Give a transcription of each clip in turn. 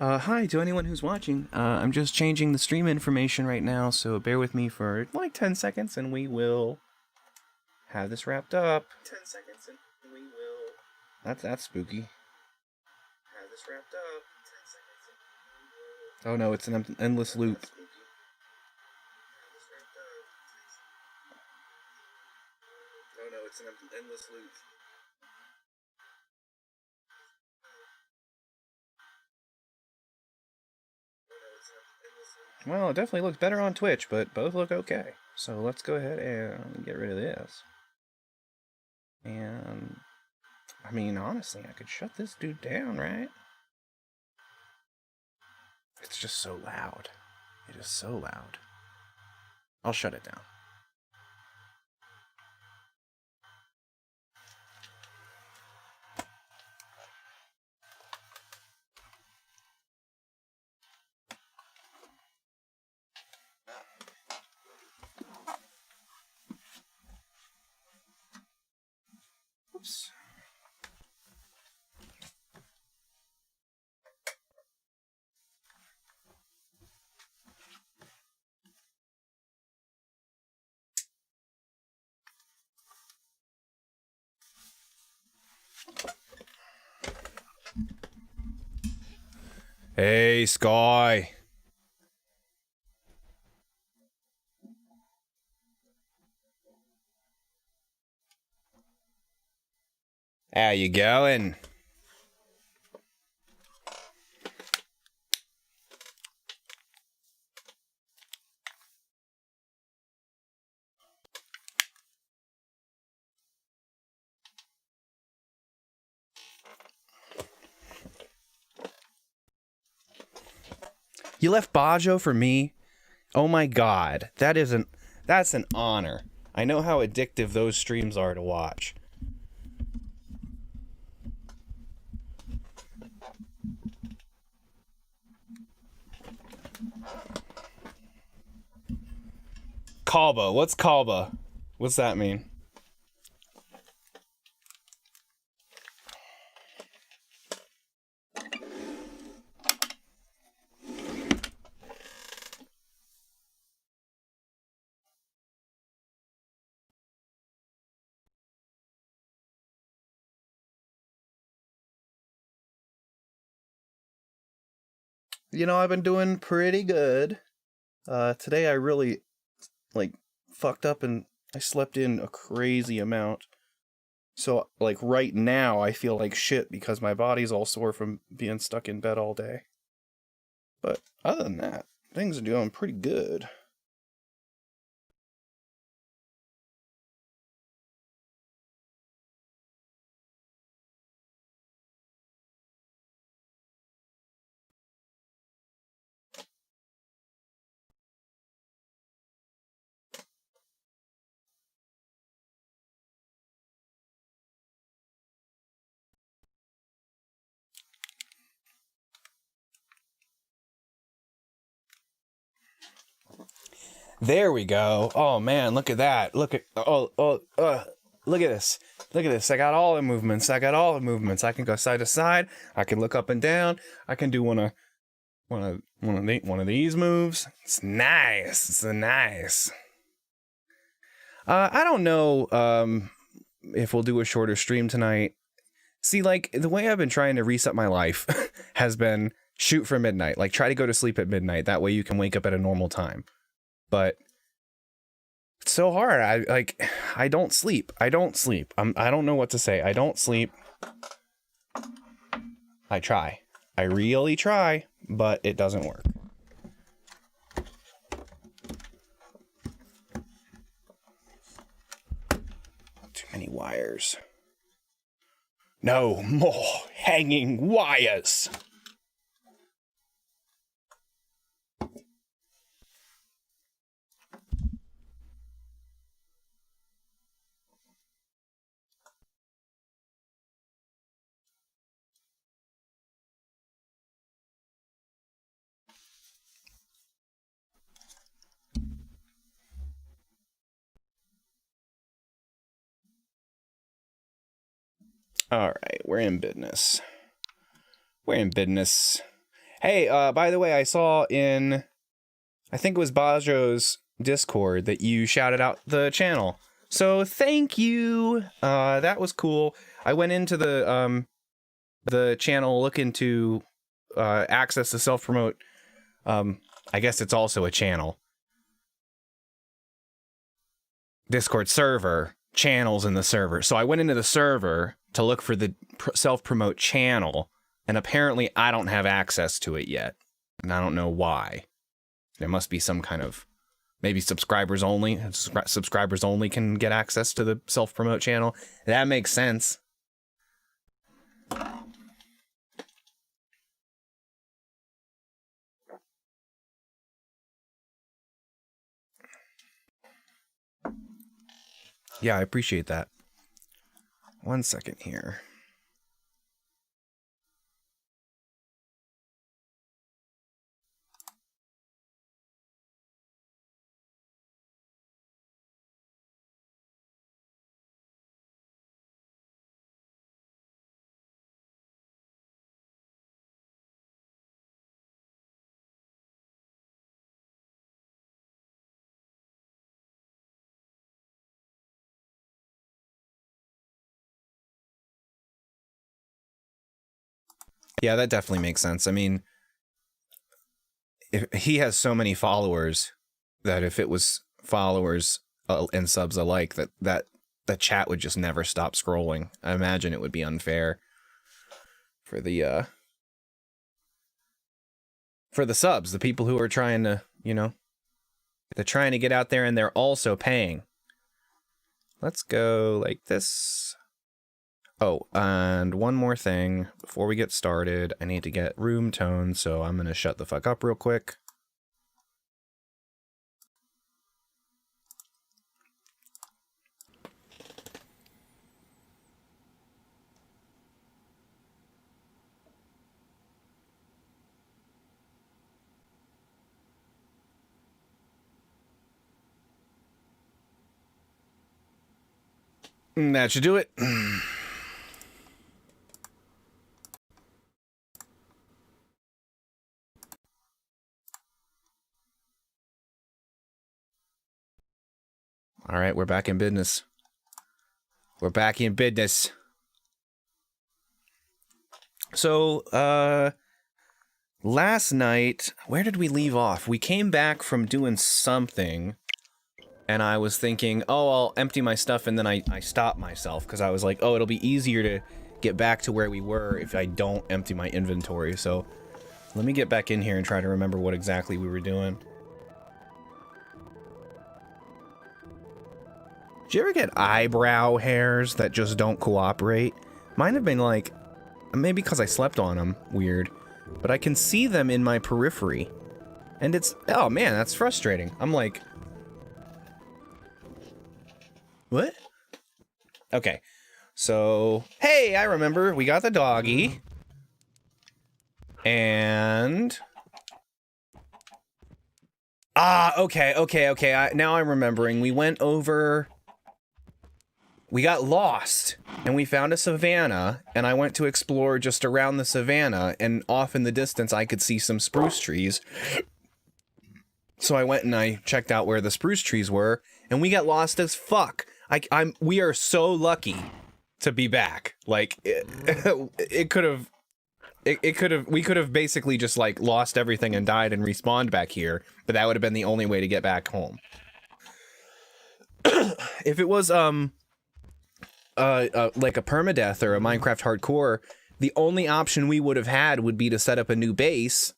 Hi to anyone who's watching. I'm just changing the stream information right now, so bear with me for like 10 seconds and we will have this wrapped up. 10 seconds and we will... That's spooky. Have this wrapped up. 10 seconds and we will... Oh no, it's an endless loop. Oh no, it's an endless loop. Well, it definitely looks better on Twitch, but both look okay. So let's go ahead and get rid of this. And, I mean, honestly, I could shut this dude down, right? It's just so loud. It is so loud. I'll shut it down. Whoops. Hey, Sky. How you going? You left Bajo for me? Oh my god, that's an honor. I know how addictive those streams are to watch. Kalba, what's Kalba? What's that mean? You know, I've been doing pretty good. Today I really, fucked up and I slept in a crazy amount. So, right now I feel like shit because my body's all sore from being stuck in bed all day. But other than that, things are doing pretty good. There we go. Oh man, look at that. Look at look at this. Look at this. I got all the movements. I can go side to side. I can look up and down. I can do one of these moves. It's nice. It's nice. I don't know if we'll do a shorter stream tonight. See, the way I've been trying to reset my life has been shoot for midnight. Like, try to go to sleep at midnight. That way you can wake up at a normal time. But it's so hard. I don't sleep. I don't know what to say. I don't sleep. I try. I really try, but it doesn't work. Too many wires. No more hanging wires. All right, we're in business. Hey, by the way, I saw in, I think it was Bajo's Discord that you shouted out the channel. So thank you. That was cool. I went into the channel looking to access the self-promote. I guess it's also a channel. Discord server, channels in the server. So I went into the server to look for the self-promote channel, and apparently I don't have access to it yet. And I don't know why. There must be some kind of, maybe subscribers only. Subscribers only can get access to the self-promote channel. That makes sense. Yeah, I appreciate that. 1 second here. Yeah, that definitely makes sense. I mean, if he has so many followers that if it was followers and subs alike, that the chat would just never stop scrolling. I imagine it would be unfair for the subs, the people who are trying to, you know, they're trying to get out there and they're also paying. Let's go like this. Oh, and one more thing before we get started, I need to get room tone, so I'm gonna shut the fuck up real quick. That should do it. All right, we're back in business. We're back in business. So, last night, where did we leave off? We came back from doing something, and I was thinking, oh, I'll empty my stuff, and then I stopped myself, because I was like, oh, it'll be easier to get back to where we were if I don't empty my inventory. So, let me get back in here and try to remember what exactly we were doing. Did you ever get eyebrow hairs that just don't cooperate? Mine have been like, maybe because I slept on them, weird, but I can see them in my periphery. And it's, oh man, that's frustrating. I'm like, what? Okay, so, hey, I remember, we got the doggy. And... okay, now I'm remembering. We went over... We got lost, and we found a savanna, and I went to explore just around the savanna, and off in the distance I could see some spruce trees. So I went and I checked out where the spruce trees were, and we got lost as fuck. We are so lucky to be back. Like, we could have basically just like lost everything and died and respawned back here, but that would have been the only way to get back home. If it was, like a permadeath or a Minecraft hardcore, the only option we would have had would be to set up a new base,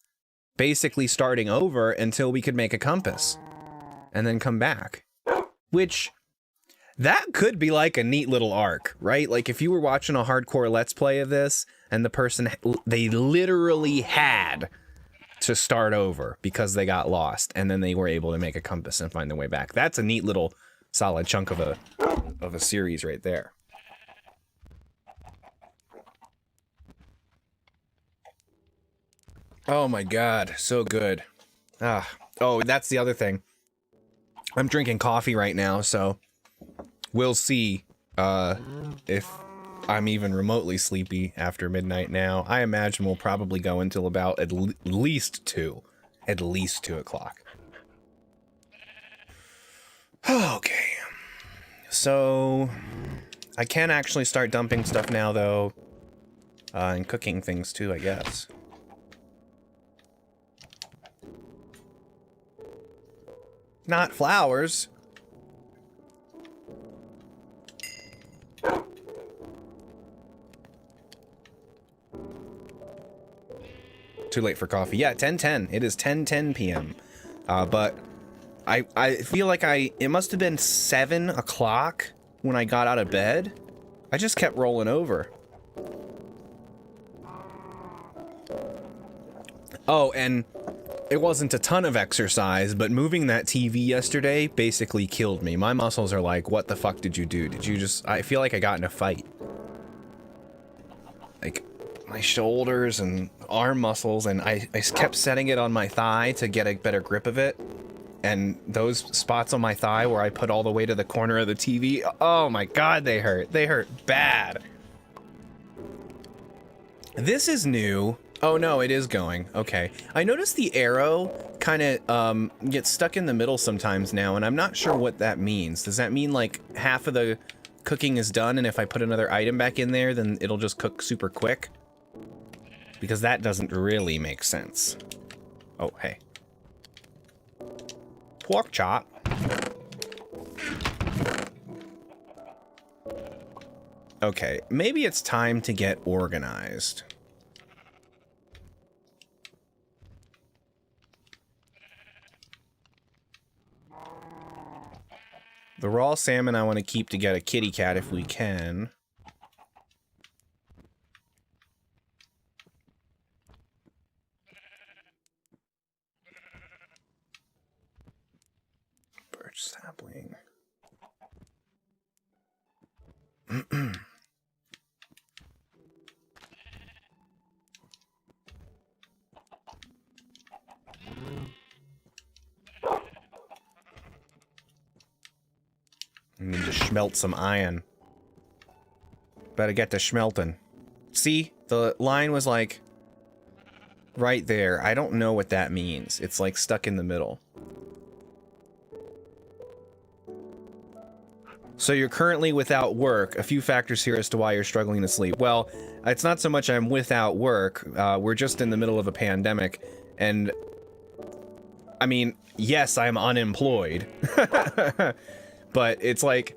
basically starting over until we could make a compass and then come back. Which, that could be like a neat little arc, right? Like if you were watching a hardcore let's play of this and the person, they literally had to start over because they got lost and then they were able to make a compass and find their way back. That's a neat little solid chunk of a series right there. Oh my god, so good. Oh, that's the other thing. I'm drinking coffee right now, so we'll see if I'm even remotely sleepy after midnight now. I imagine we'll probably go until about at least 2. At least 2 o'clock. Okay. So, I can actually start dumping stuff now, though. And cooking things, too, I guess. Not flowers. Too late for coffee. Yeah, 10:10. It is 10:10 p.m. But I feel like it must have been 7 o'clock when I got out of bed. I just kept rolling over. Oh, and it wasn't a ton of exercise, but moving that TV yesterday basically killed me. My muscles are like, what the fuck did you do? Did you just... I feel like I got in a fight. Like, my shoulders and arm muscles, and I kept setting it on my thigh to get a better grip of it. And those spots on my thigh where I put all the way to the corner of the TV, oh my god, they hurt. They hurt bad. This is new. Oh no, it is going. Okay. I noticed the arrow kind of gets stuck in the middle sometimes now, and I'm not sure what that means. Does that mean like half of the cooking is done, and if I put another item back in there, then it'll just cook super quick? because that doesn't really make sense. Oh, hey. Pork chop. Okay, maybe it's time to get organized. The raw salmon I want to keep to get a kitty cat if we can. Birch sapling. I need to smelt some iron. Better get to schmelting. See? The line was like right there. I don't know what that means. It's like stuck in the middle. So you're currently without work. A few factors here as to why you're struggling to sleep. Well, it's not so much I'm without work. We're just in the middle of a pandemic. And, I mean, yes, I'm unemployed. But it's like,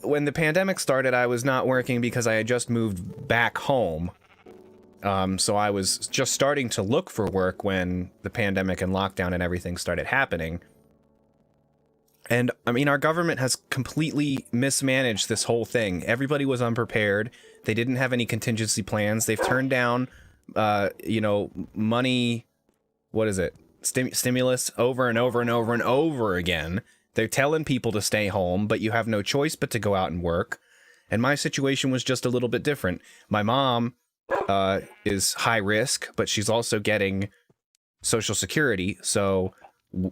when the pandemic started, I was not working because I had just moved back home. So I was just starting to look for work when the pandemic and lockdown and everything started happening. And, I mean, our government has completely mismanaged this whole thing. Everybody was unprepared. They didn't have any contingency plans. They've turned down, you know, money, what is it? Stimulus over and over and over and over again. They're telling people to stay home, but you have no choice but to go out and work. And my situation was just a little bit different. My mom is high risk, but she's also getting Social Security, so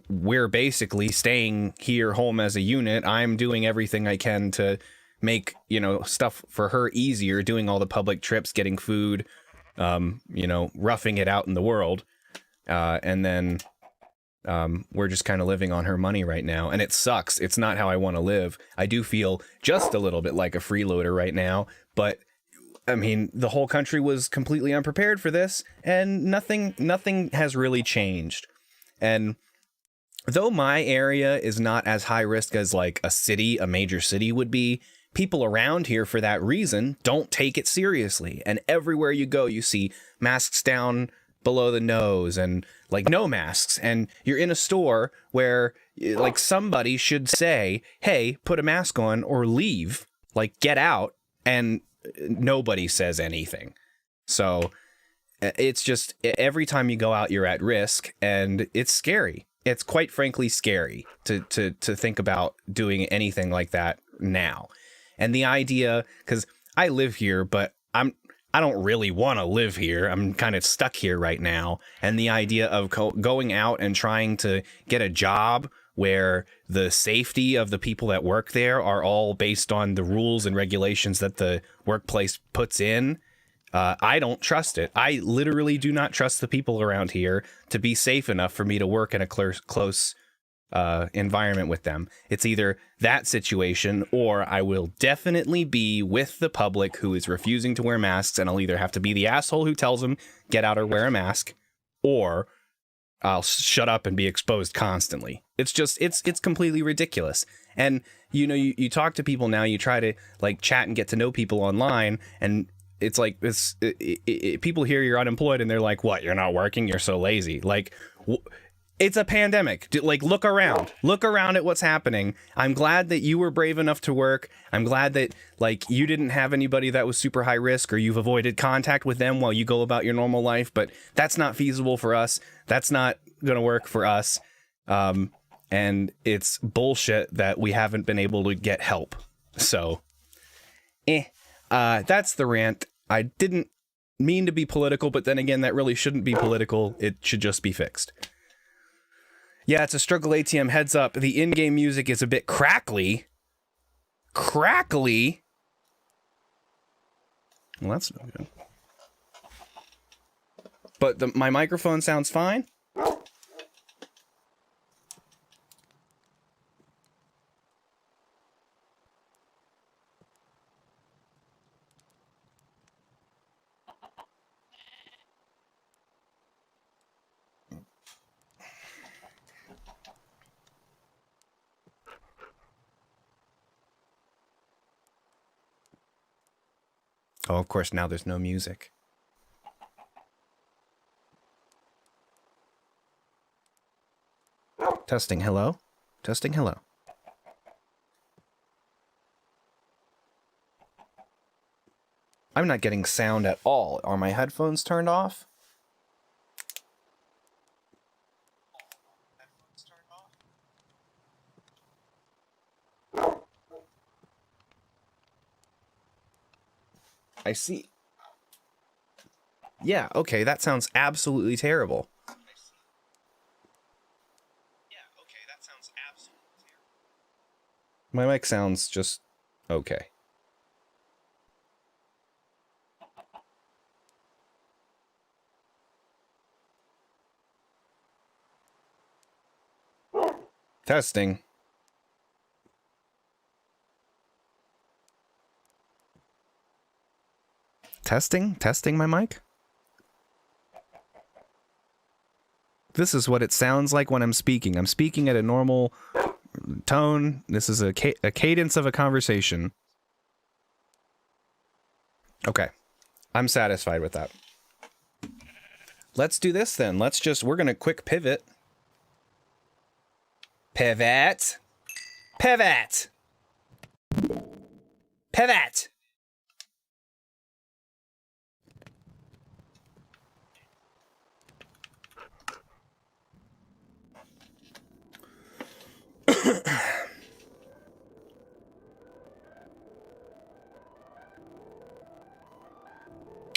we're basically staying here home as a unit. I'm doing everything I can to make, you know, stuff for her easier, doing all the public trips, getting food, you know, roughing it out in the world. And then we're just kind of living on her money right now, and it sucks. It's not how I want to live. I do feel just a little bit like a freeloader right now, but I mean, the whole country was completely unprepared for this, and nothing has really changed. And though my area is not as high risk as like a major city would be, people around here for that reason don't take it seriously. And everywhere you go, you see masks down below the nose and like no masks. And you're in a store where like somebody should say, hey, put a mask on or leave, like get out, and nobody says anything. So it's just every time you go out, you're at risk, and it's scary. It's quite frankly scary to think about doing anything like that now. And the idea, because I live here, but I don't really want to live here. I'm kind of stuck here right now. And the idea of going out and trying to get a job where the safety of the people that work there are all based on the rules and regulations that the workplace puts in, I don't trust it. I literally do not trust the people around here to be safe enough for me to work in a close environment with them. It's either that situation, or I will definitely be with the public who is refusing to wear masks, and I'll either have to be the asshole who tells them get out or wear a mask, or I'll shut up and be exposed constantly. It's just, it's completely ridiculous. And, you know, you talk to people now, you try to like chat and get to know people online, and it's like, people hear you're unemployed and they're like, what, you're not working? You're so lazy. Like, it's a pandemic. Like, look around at what's happening. I'm glad that you were brave enough to work. I'm glad that like you didn't have anybody that was super high risk, or you've avoided contact with them while you go about your normal life, but that's not feasible for us. That's not going to work for us. And it's bullshit that we haven't been able to get help. So, that's the rant. I didn't mean to be political, but then again, that really shouldn't be political. It should just be fixed. Yeah, it's a struggle ATM. Heads up, the in-game music is a bit crackly. Crackly? Well, that's no good. But my microphone sounds fine? Oh, of course, now there's no music. Testing, hello? Testing, hello. I'm not getting sound at all. Are my headphones turned off? I see. Yeah, okay, that sounds absolutely terrible. My mic sounds just okay. Testing. Testing my mic? This is what it sounds like when I'm speaking. I'm speaking at a normal tone. This is a cadence of a conversation. Okay. I'm satisfied with that. Let's do this then. We're gonna quick pivot. Pivot. Pivot. Pivot.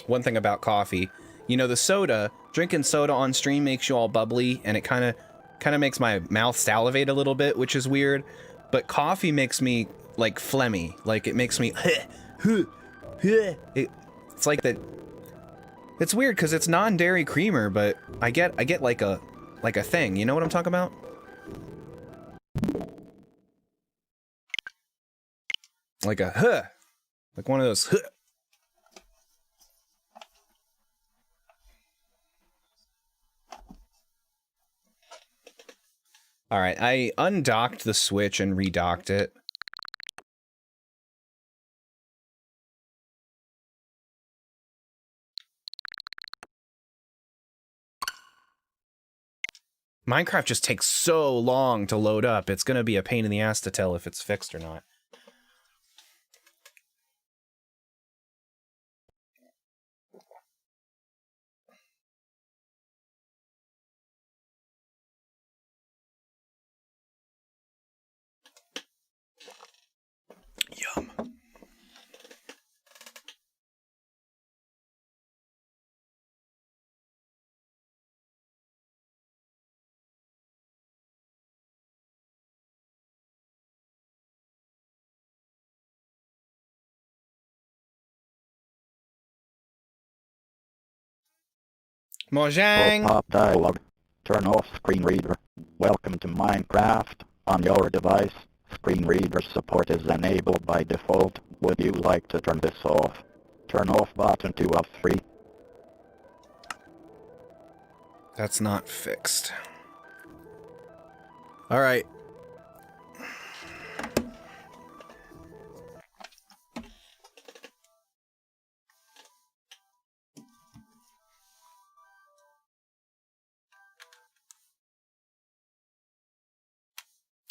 One thing about coffee, you know, the soda, drinking soda on stream makes you all bubbly, and it kind of makes my mouth salivate a little bit, which is weird. But coffee makes me like phlegmy, like it makes me. It's like that. It's weird because it's non-dairy creamer, but I get like a thing. You know what I'm talking about? Like a like one of those. All right, I undocked the switch and redocked it. Minecraft just takes so long to load up. It's gonna be a pain in the ass to tell if it's fixed or not. Yum. Mojang! Pop dialog. Turn off screen reader. Welcome to Minecraft. On your device, screen reader support is enabled by default. Would you like to turn this off? Turn off button 2 of 3. That's not fixed. Alright.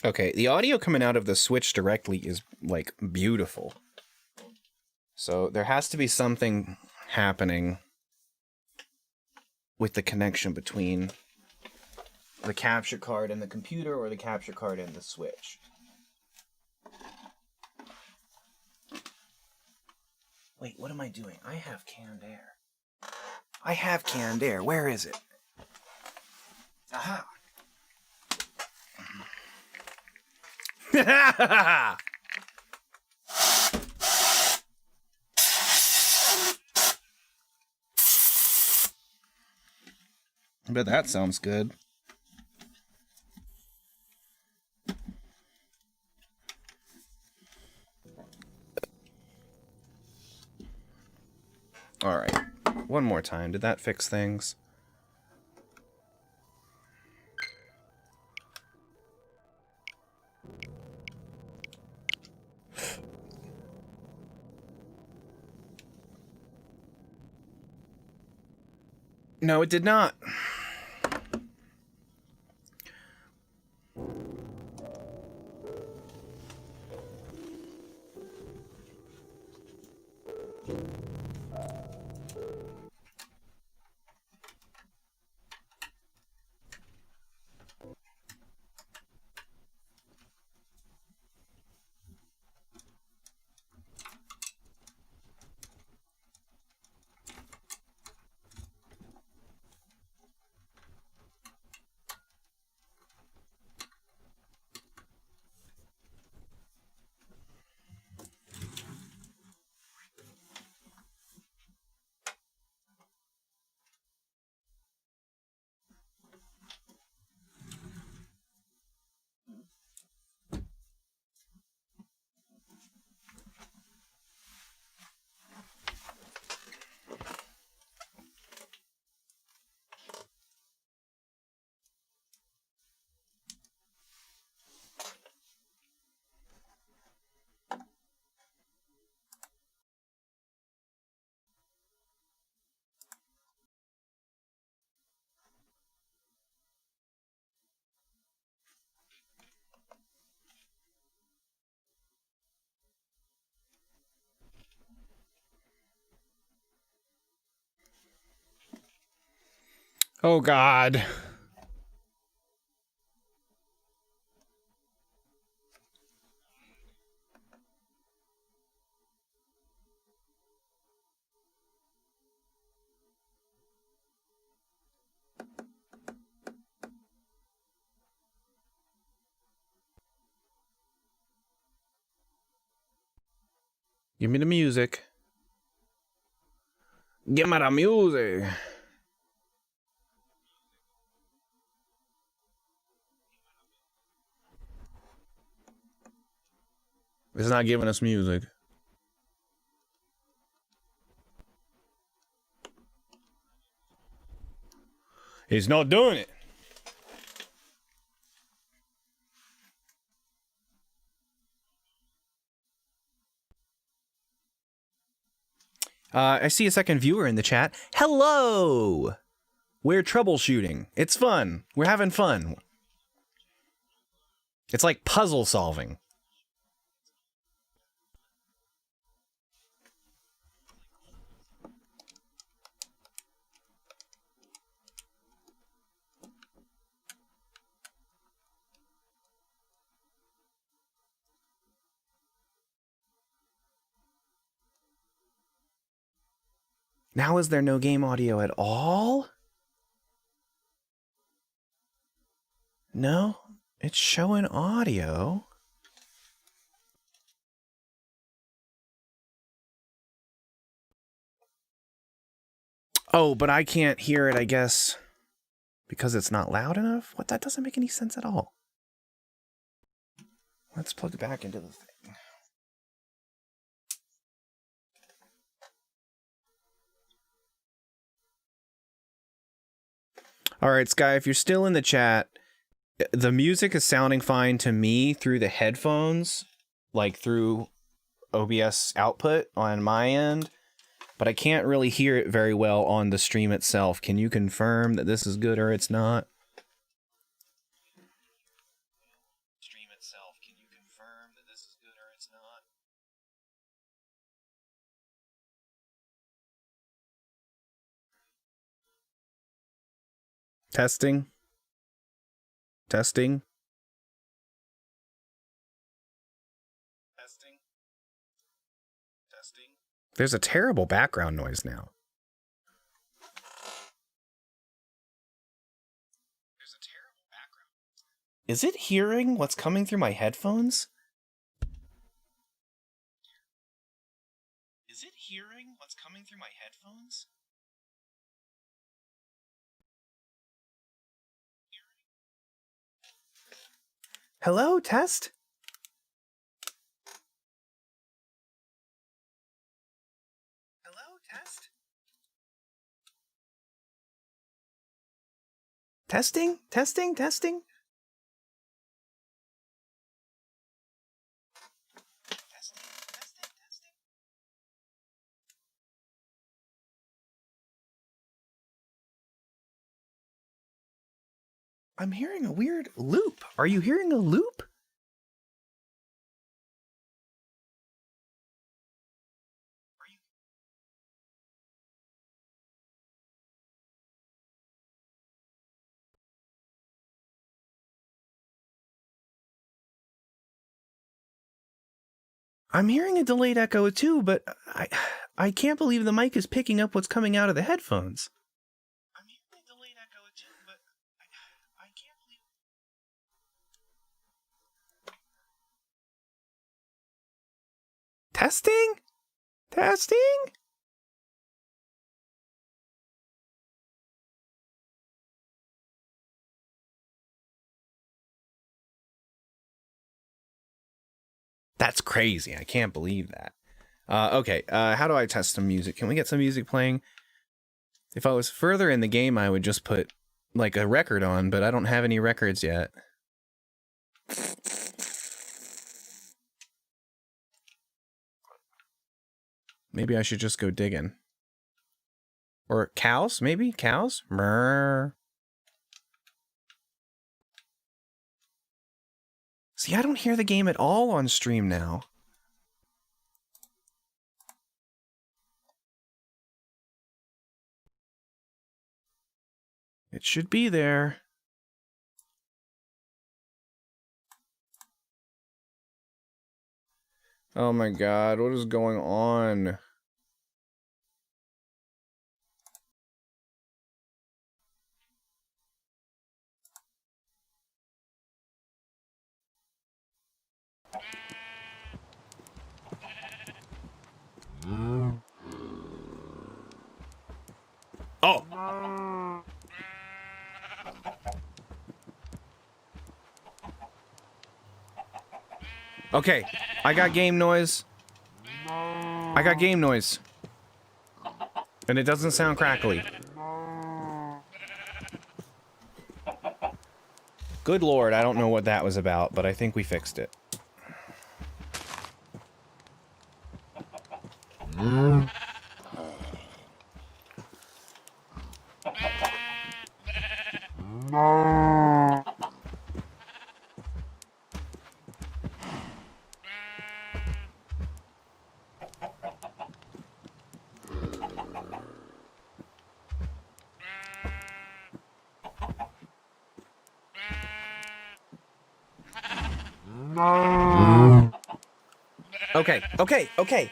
Okay, the audio coming out of the Switch directly is, like, beautiful. So there has to be something happening with the connection between the capture card and the computer or the capture card and the Switch. Wait, what am I doing? I have canned air. I have canned air. Where is it? Aha! I bet that sounds good. All right. One more time. Did that fix things? No, it did not. Oh, God. Give me the music. Give me the music. It's not giving us music. It's not doing it. I see a second viewer in the chat. Hello! We're troubleshooting. It's fun. We're having fun. It's like puzzle solving. Now is there no game audio at all? No, it's showing audio. Oh, but I can't hear it, I guess, because it's not loud enough? What? That doesn't make any sense at all. Let's plug it back into the thing. All right, Sky, if you're still in the chat, the music is sounding fine to me through the headphones, like through OBS output on my end, but I can't really hear it very well on the stream itself. Can you confirm that this is good or it's not? Stream itself, can you confirm that this is good or it's not? Testing. Testing. Testing. Testing. There's a terrible background noise now. There's a terrible background. Is it hearing what's coming through my headphones? Is it hearing what's coming through my headphones? Hello, test? Hello, test? Testing? Testing? Testing? I'm hearing a weird loop. Are you hearing a loop? I'm hearing a delayed echo too, but I can't believe the mic is picking up what's coming out of the headphones. I'm hearing a delayed echo too, but I can't believe... Testing? Testing? That's crazy. I can't believe that. Okay, how do I test some music? Can we get some music playing? If I was further in the game, I would just put, like, a record on, but I don't have any records yet. Maybe I should just go digging. Or cows, maybe? Cows? Mrrr. See, I don't hear the game at all on stream now. It should be there. Oh my god, what is going on? Oh! Okay, I got game noise. I got game noise. And it doesn't sound crackly. Good lord, I don't know what that was about, but I think we fixed it.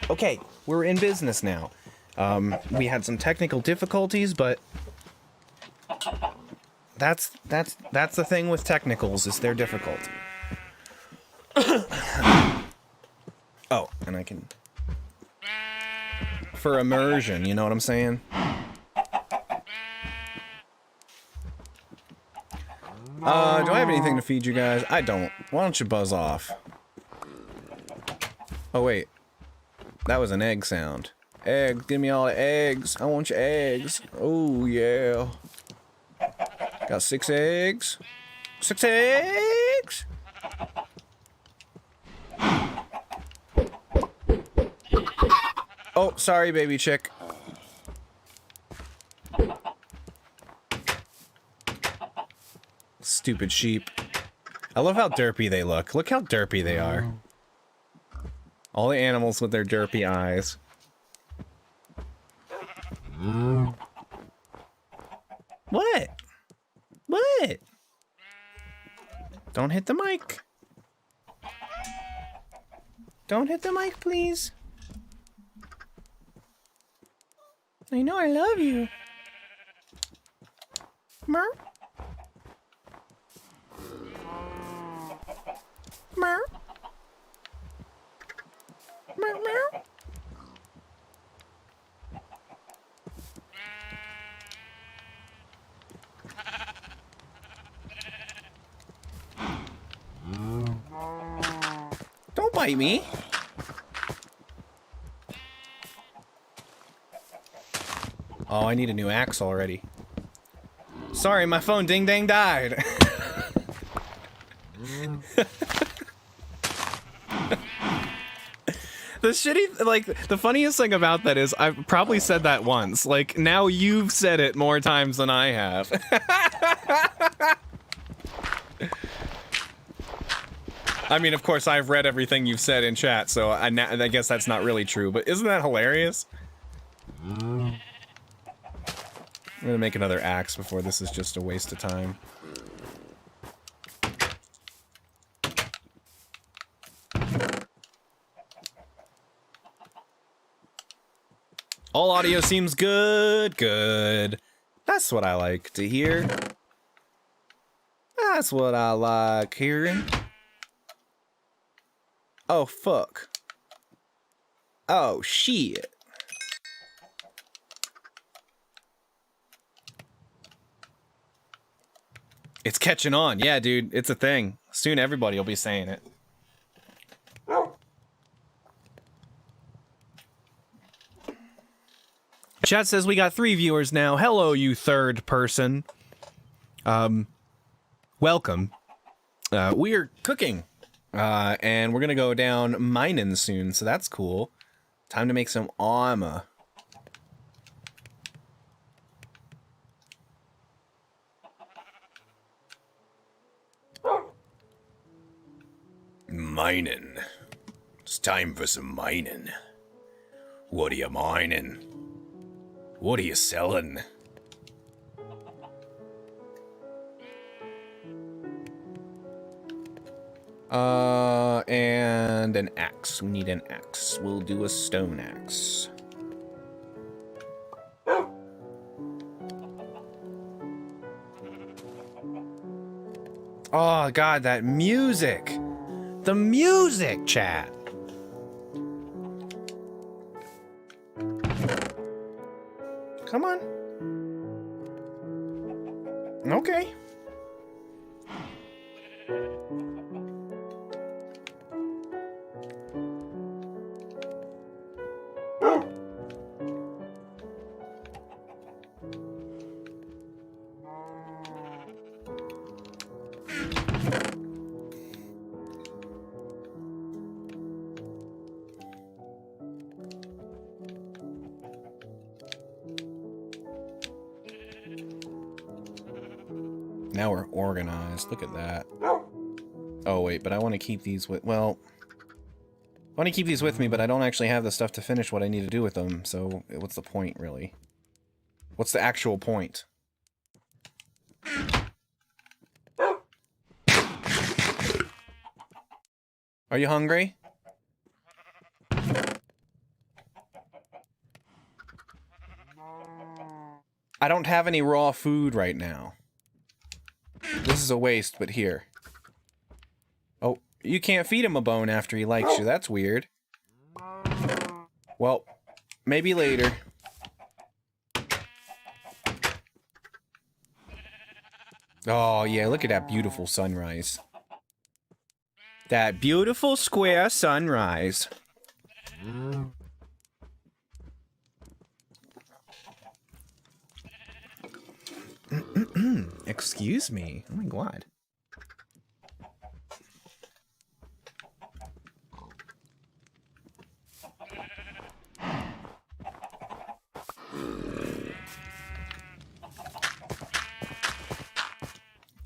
Okay. We're in business now. We had some technical difficulties, but that's the thing with technicals, is they're difficult. Oh, and I can... For immersion, you know what I'm saying? Do I have anything to feed you guys? I don't. Why don't you buzz off? Oh, wait. That was an egg sound. Eggs, give me all the eggs. I want your eggs. Oh, yeah. Got 6 eggs. 6 eggs! Oh, sorry, baby chick. Stupid sheep. I love how derpy they look. Look how derpy they are. All the animals with their derpy eyes. What? What? Don't hit the mic. Don't hit the mic, please. I know I love you. Mer? Mer? Mer, mer? Don't bite me. Oh, I need a new axe already. Sorry, my phone ding-dang died. The shitty, like, the funniest thing about that is I've probably said that once. Like, now you've said it more times than I have. I mean, of course, I've read everything you've said in chat, so I guess that's not really true, but isn't that hilarious? I'm gonna make another axe before this is just a waste of time. All audio seems good, good. That's what I like to hear. That's what I like hearing. Oh, fuck. Oh, shit. It's catching on. Yeah, dude, it's a thing. Soon everybody will be saying it. Chat says we got 3 viewers now. Hello, you third person. Welcome. We're cooking. And we're gonna go down Minin soon, so that's cool. Time to make some armor. Minin. It's time for some mining. What are you mining? What are you selling? And an axe. We need an axe. We'll do a stone axe. Oh, God, that music! The music, chat! Come on. Okay. Now we're organized. Look at that. Oh, wait, but I want to keep these with... Well... I want to keep these with me, but I don't actually have the stuff to finish what I need to do with them, so what's the point, really? What's the actual point? Are you hungry? I don't have any raw food right now. This is a waste, but here. Oh, you can't feed him a bone after he likes you. That's weird. Well, maybe later. Oh, yeah, look at that beautiful sunrise. That beautiful square sunrise. Excuse me. Oh my god.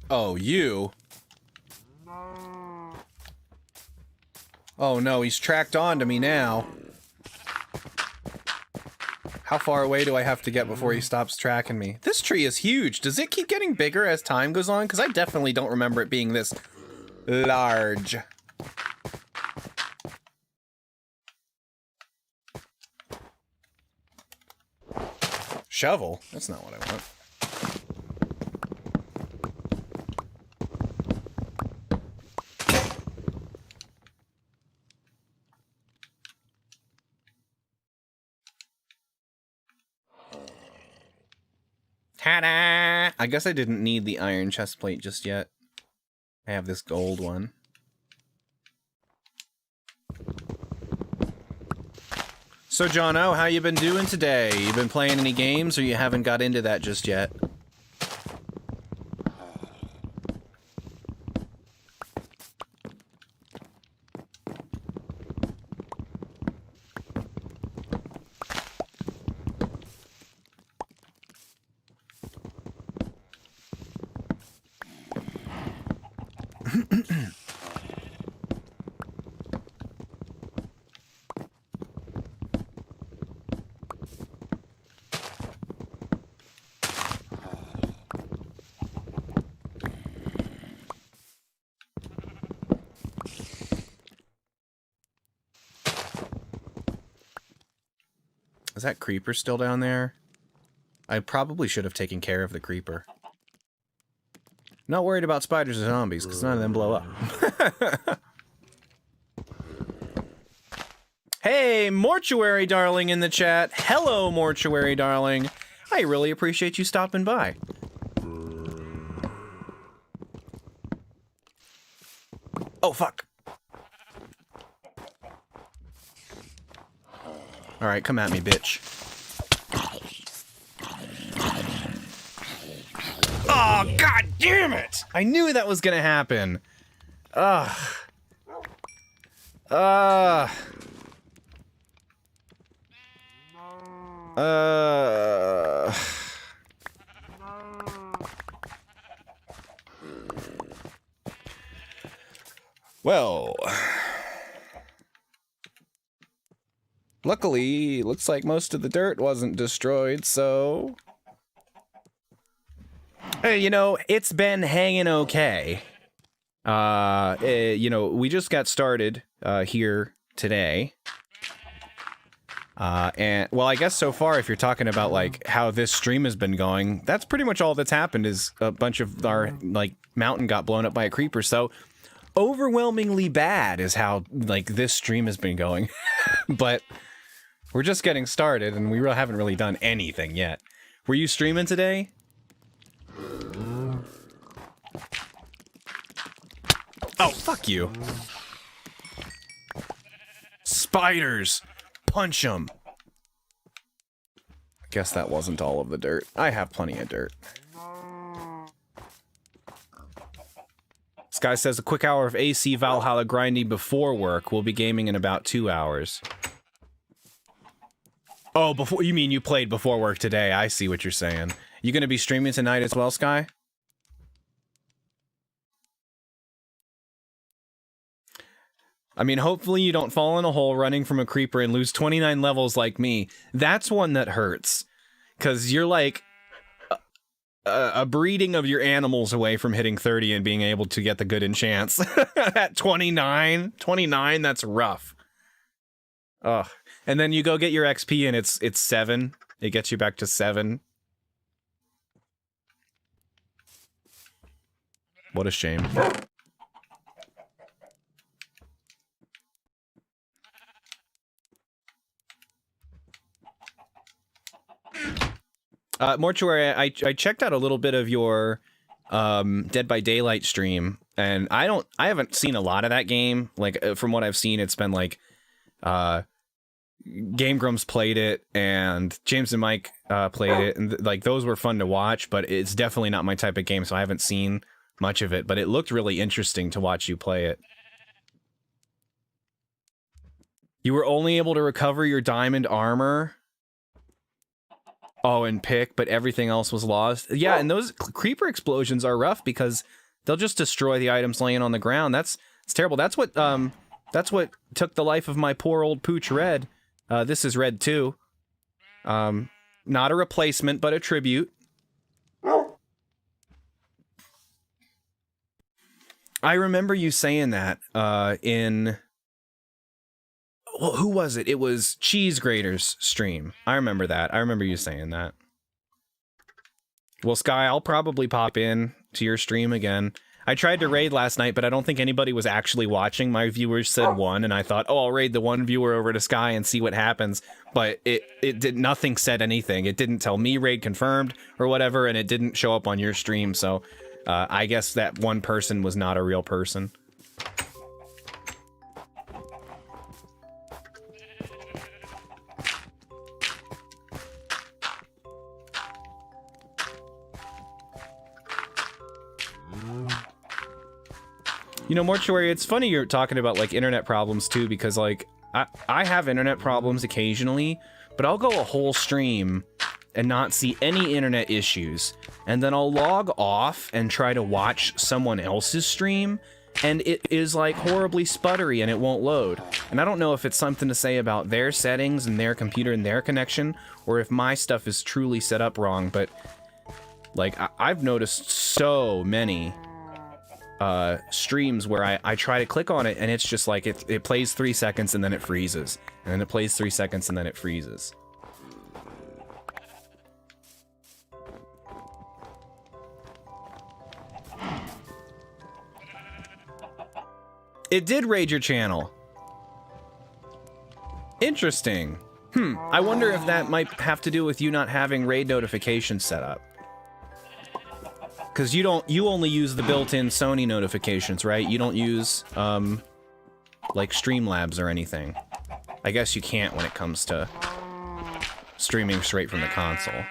Oh, you? Oh no, he's tracked onto me now. How far away do I have to get before he stops tracking me? This tree is huge. Does it keep getting bigger as time goes on? Because I definitely don't remember it being this large. Shovel? That's not what I want. Ta-da! I guess I didn't need the iron chest plate just yet. I have this gold one. So, Jono, how you been doing today? You been playing any games, or you haven't got into that just yet? Is that creeper still down there? I probably should have taken care of the creeper. Not worried about spiders or zombies, because none of them blow up. Hey, Mortuary Darling in the chat. Hello, Mortuary Darling. I really appreciate you stopping by. Oh, fuck. Alright, come at me, bitch. Oh, god damn it! I knew that was gonna happen. Ugh. Well. Luckily, looks like most of the dirt wasn't destroyed, so... Hey, you know, it's been hanging okay. You know, we just got started, here today. And, well, I guess so far, if you're talking about, like, how this stream has been going, that's pretty much all that's happened is a bunch of our, like, mountain got blown up by a creeper, so... Overwhelmingly bad is how, like, this stream has been going. But we're just getting started, and we haven't really done anything yet. Were you streaming today? Oh, fuck you. Spiders! Punch them! I guess that wasn't all of the dirt. I have plenty of dirt. This guy says a quick hour of AC Valhalla grinding before work. We'll be gaming in about 2 hours. Oh, before you mean you played before work today. I see what you're saying. You gonna be streaming tonight as well, Sky? I mean, hopefully you don't fall in a hole running from a creeper and lose 29 levels like me. That's one that hurts. 'Cause you're like... a breeding of your animals away from hitting 30 and being able to get the good enchants. At 29? 29, that's rough. Ugh. And then you go get your XP and it's 7. It gets you back to 7. What a shame. Mortuary, I checked out a little bit of your Dead by Daylight stream, and I haven't seen a lot of that game. Like, from what I've seen, it's been like Game Grumps played it, and James and Mike played it, and like those were fun to watch, but it's definitely not my type of game, so I haven't seen much of it, but it looked really interesting to watch you play it. You were only able to recover your diamond armor. Oh, and pick, but everything else was lost. Yeah, and those creeper explosions are rough because they'll just destroy the items laying on the ground. It's terrible. That's what took the life of my poor old pooch Red. This is Red 2. Not a replacement, but a tribute. I remember you saying that in... Well, who was it? It was Cheese Grater's stream. I remember that. I remember you saying that. Well, Sky, I'll probably pop in to your stream again. I tried to raid last night, but I don't think anybody was actually watching. My viewers said 1, and I thought, oh, I'll raid the 1 viewer over to Sky and see what happens. But it did nothing said anything. It didn't tell me raid confirmed or whatever, and it didn't show up on your stream. So I guess that one person was not a real person. You know, Mortuary, it's funny you're talking about, like, internet problems, too, because, like, I have internet problems occasionally, but I'll go a whole stream and not see any internet issues, and then I'll log off and try to watch someone else's stream, and it is, like, horribly sputtery and it won't load. And I don't know if it's something to say about their settings and their computer and their connection, or if my stuff is truly set up wrong, but, like, I've noticed so many... streams where I try to click on it and it's just like it plays 3 seconds and then it freezes, and then it plays 3 seconds and then it freezes. It did raid your channel. Interesting. I wonder if that might have to do with you not having raid notifications set up. Because you only use the built-in Sony notifications, right? You don't use, like Streamlabs or anything. I guess you can't when it comes to streaming straight from the console.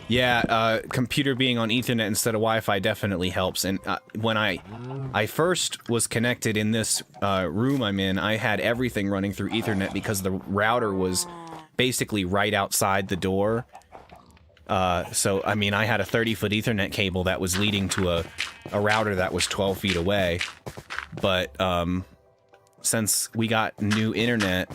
Yeah, computer being on Ethernet instead of Wi-Fi definitely helps. And when I first was connected in this room I'm in, I had everything running through Ethernet because the router was basically right outside the door. So, I mean, I had a 30-foot Ethernet cable that was leading to a router that was 12 feet away. But since we got new internet,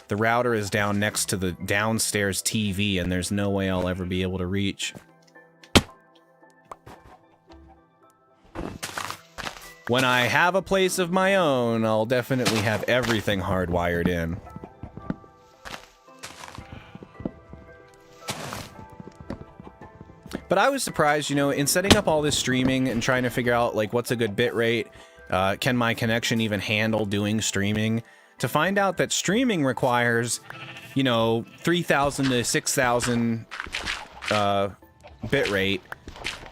the router is down next to the downstairs TV, and there's no way I'll ever be able to reach. When I have a place of my own, I'll definitely have everything hardwired in. But I was surprised, you know, in setting up all this streaming and trying to figure out, like, what's a good bit rate, can my connection even handle doing streaming, to find out that streaming requires, you know, 3,000 to 6,000 bit rate,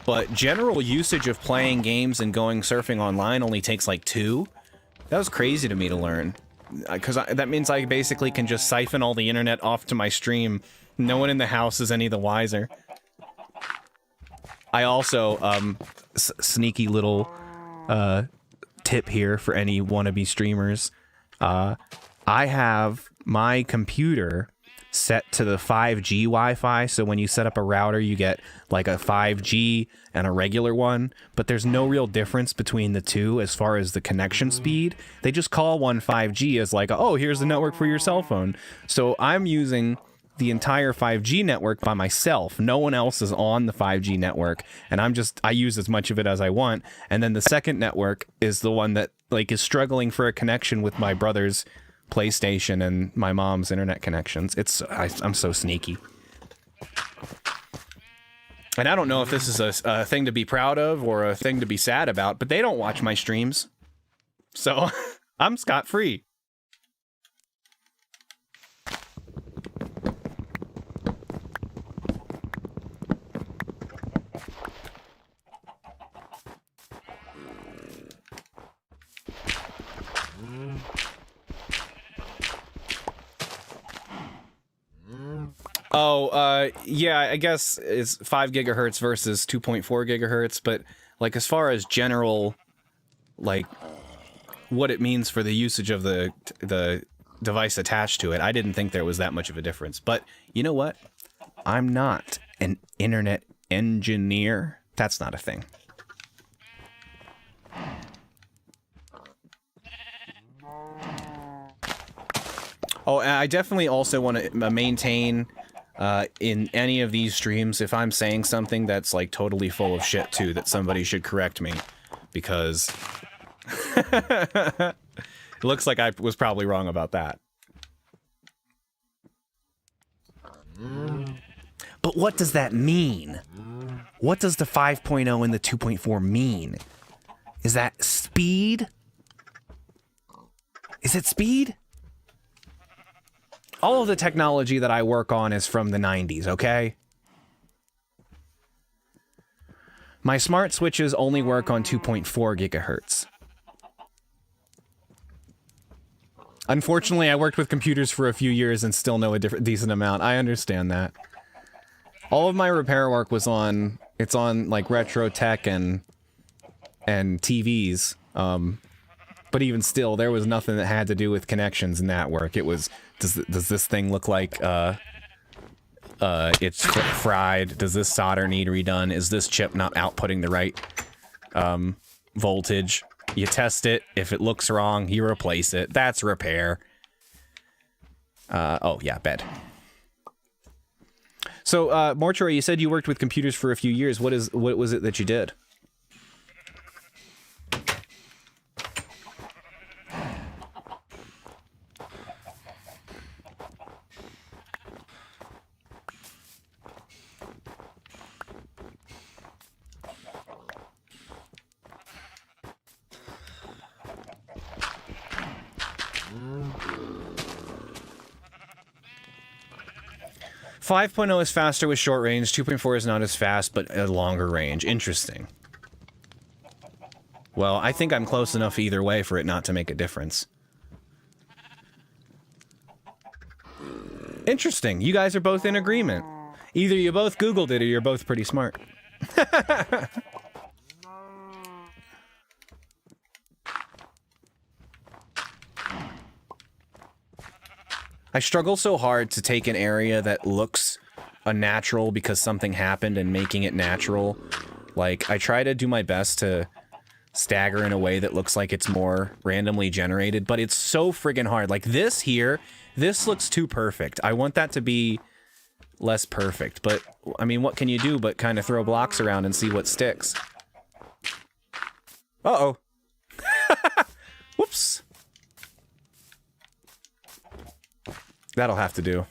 but general usage of playing games and going surfing online only takes like 2. That was crazy to me to learn, because that means I basically can just siphon all the internet off to my stream. No one in the house is any the wiser. I also, sneaky little tip here for any wannabe streamers. I have my computer set to the 5G Wi-Fi, so when you set up a router, you get like a 5G and a regular one, but there's no real difference between the two as far as the connection speed. They just call one 5G as like, oh, here's the network for your cell phone. So I'm using the entire 5G network by myself. No one else is on the 5G network, and I use as much of it as I want. And then the second network is the one that like is struggling for a connection with my brother's PlayStation and my mom's internet connections. I'm so sneaky. And I don't know if this is a thing to be proud of or a thing to be sad about, but they don't watch my streams. So I'm scot-free. Oh, yeah, I guess it's 5 gigahertz versus 2.4 gigahertz, but, like, as far as general, like, what it means for the usage of the device attached to it, I didn't think there was that much of a difference. But, you know what? I'm not an internet engineer. That's not a thing. Oh, I definitely also want to maintain... in any of these streams, if I'm saying something that's like totally full of shit too, that somebody should correct me, because it looks like I was probably wrong about that. But what does that mean? What does the 5.0 and the 2.4 mean? Is that speed? Is it speed? All of the technology that I work on is from the 90s, okay? My smart switches only work on 2.4 gigahertz. Unfortunately, I worked with computers for a few years and still know a decent amount. I understand that. All of my repair work was on... It's on, like, retro tech and TVs. But even still, there was nothing that had to do with connections in that work. It was... Does this thing look like it's fried? Does this solder need redone? Is this chip not outputting the right voltage? You test it. If it looks wrong, you replace it. That's repair. Oh, yeah, bed. So, Mortuary, you said you worked with computers for a few years. What was it that you did? 5.0 is faster with short range. 2.4 is not as fast, but a longer range. Interesting. Well, I think I'm close enough either way for it not to make a difference. Interesting. You guys are both in agreement. Either you both Googled it or you're both pretty smart. I struggle so hard to take an area that looks unnatural because something happened and making it natural. Like, I try to do my best to stagger in a way that looks like it's more randomly generated, but it's so friggin' hard. Like, this here, this looks too perfect. I want that to be less perfect, but, I mean, what can you do but kind of throw blocks around and see what sticks? Uh-oh. Whoops. That'll have to do.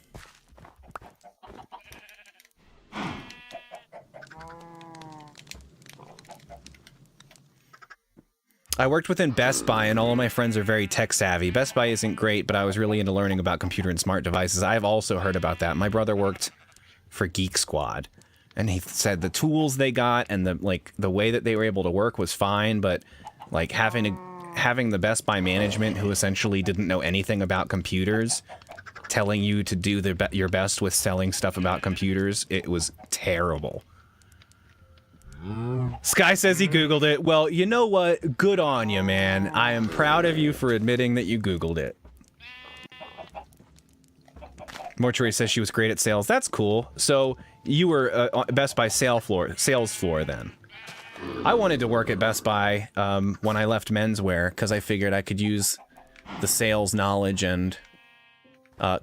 I worked within Best Buy, and all of my friends are very tech savvy. Best Buy isn't great, but I was really into learning about computer and smart devices. I've also heard about that. My brother worked for Geek Squad, and he said the tools they got and the way that they were able to work was fine, but like having the Best Buy management who essentially didn't know anything about computers telling you to do your best with selling stuff about computers, it was terrible. Sky says he Googled it. Well, you know what? Good on you, man. I am proud of you for admitting that you Googled it. Mortuary says she was great at sales. That's cool. So you were Best Buy sales floor then. I wanted to work at Best Buy when I left menswear because I figured I could use the sales knowledge and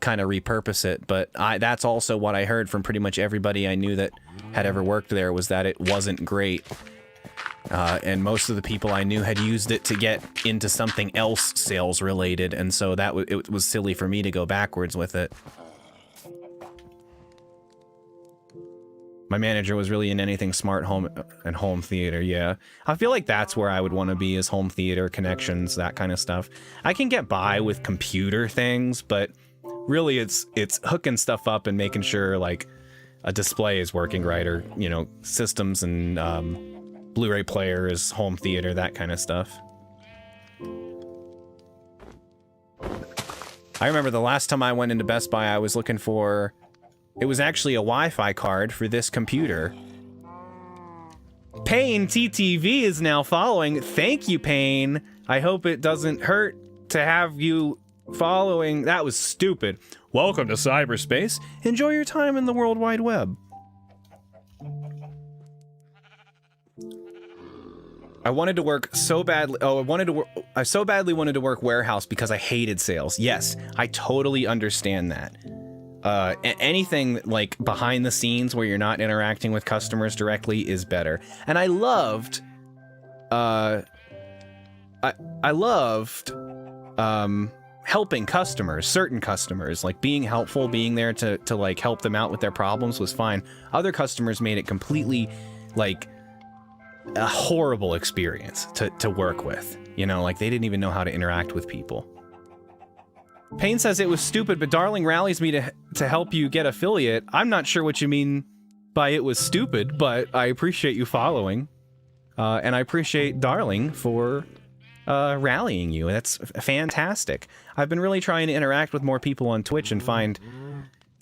kind of repurpose it, but that's also what I heard from pretty much everybody I knew that had ever worked there, was that it wasn't great. And most of the people I knew had used it to get into something else sales related, and so it was silly for me to go backwards with it. My manager was really in anything smart home and home theater, yeah. I feel like that's where I would want to be, is home theater, connections, that kind of stuff. I can get by with computer things, but really it's hooking stuff up and making sure like a display is working right, or, you know, systems and Blu-ray players, home theater, that kind of stuff. I remember the last time I went into Best Buy, I was looking for... It was actually a Wi-Fi card for this computer. Payne TTV is now following. Thank you, Payne. I hope it doesn't hurt to have you following. That was stupid. Welcome to cyberspace. Enjoy your time in the World Wide Web. I wanted to work so badly. I so badly wanted to work warehouse because I hated sales. Yes, I totally understand that. Anything like behind the scenes where you're not interacting with customers directly is better. And I loved, I loved, helping customers, certain customers, like being helpful, being there to like help them out with their problems was fine. Other customers made it completely like a horrible experience to work with. You know, like they didn't even know how to interact with people. Payne says it was stupid, but Darling rallies me to help you get affiliate. I'm not sure what you mean by it was stupid, but I appreciate you following. And I appreciate Darling for rallying you. That's fantastic. I've been really trying to interact with more people on Twitch and find,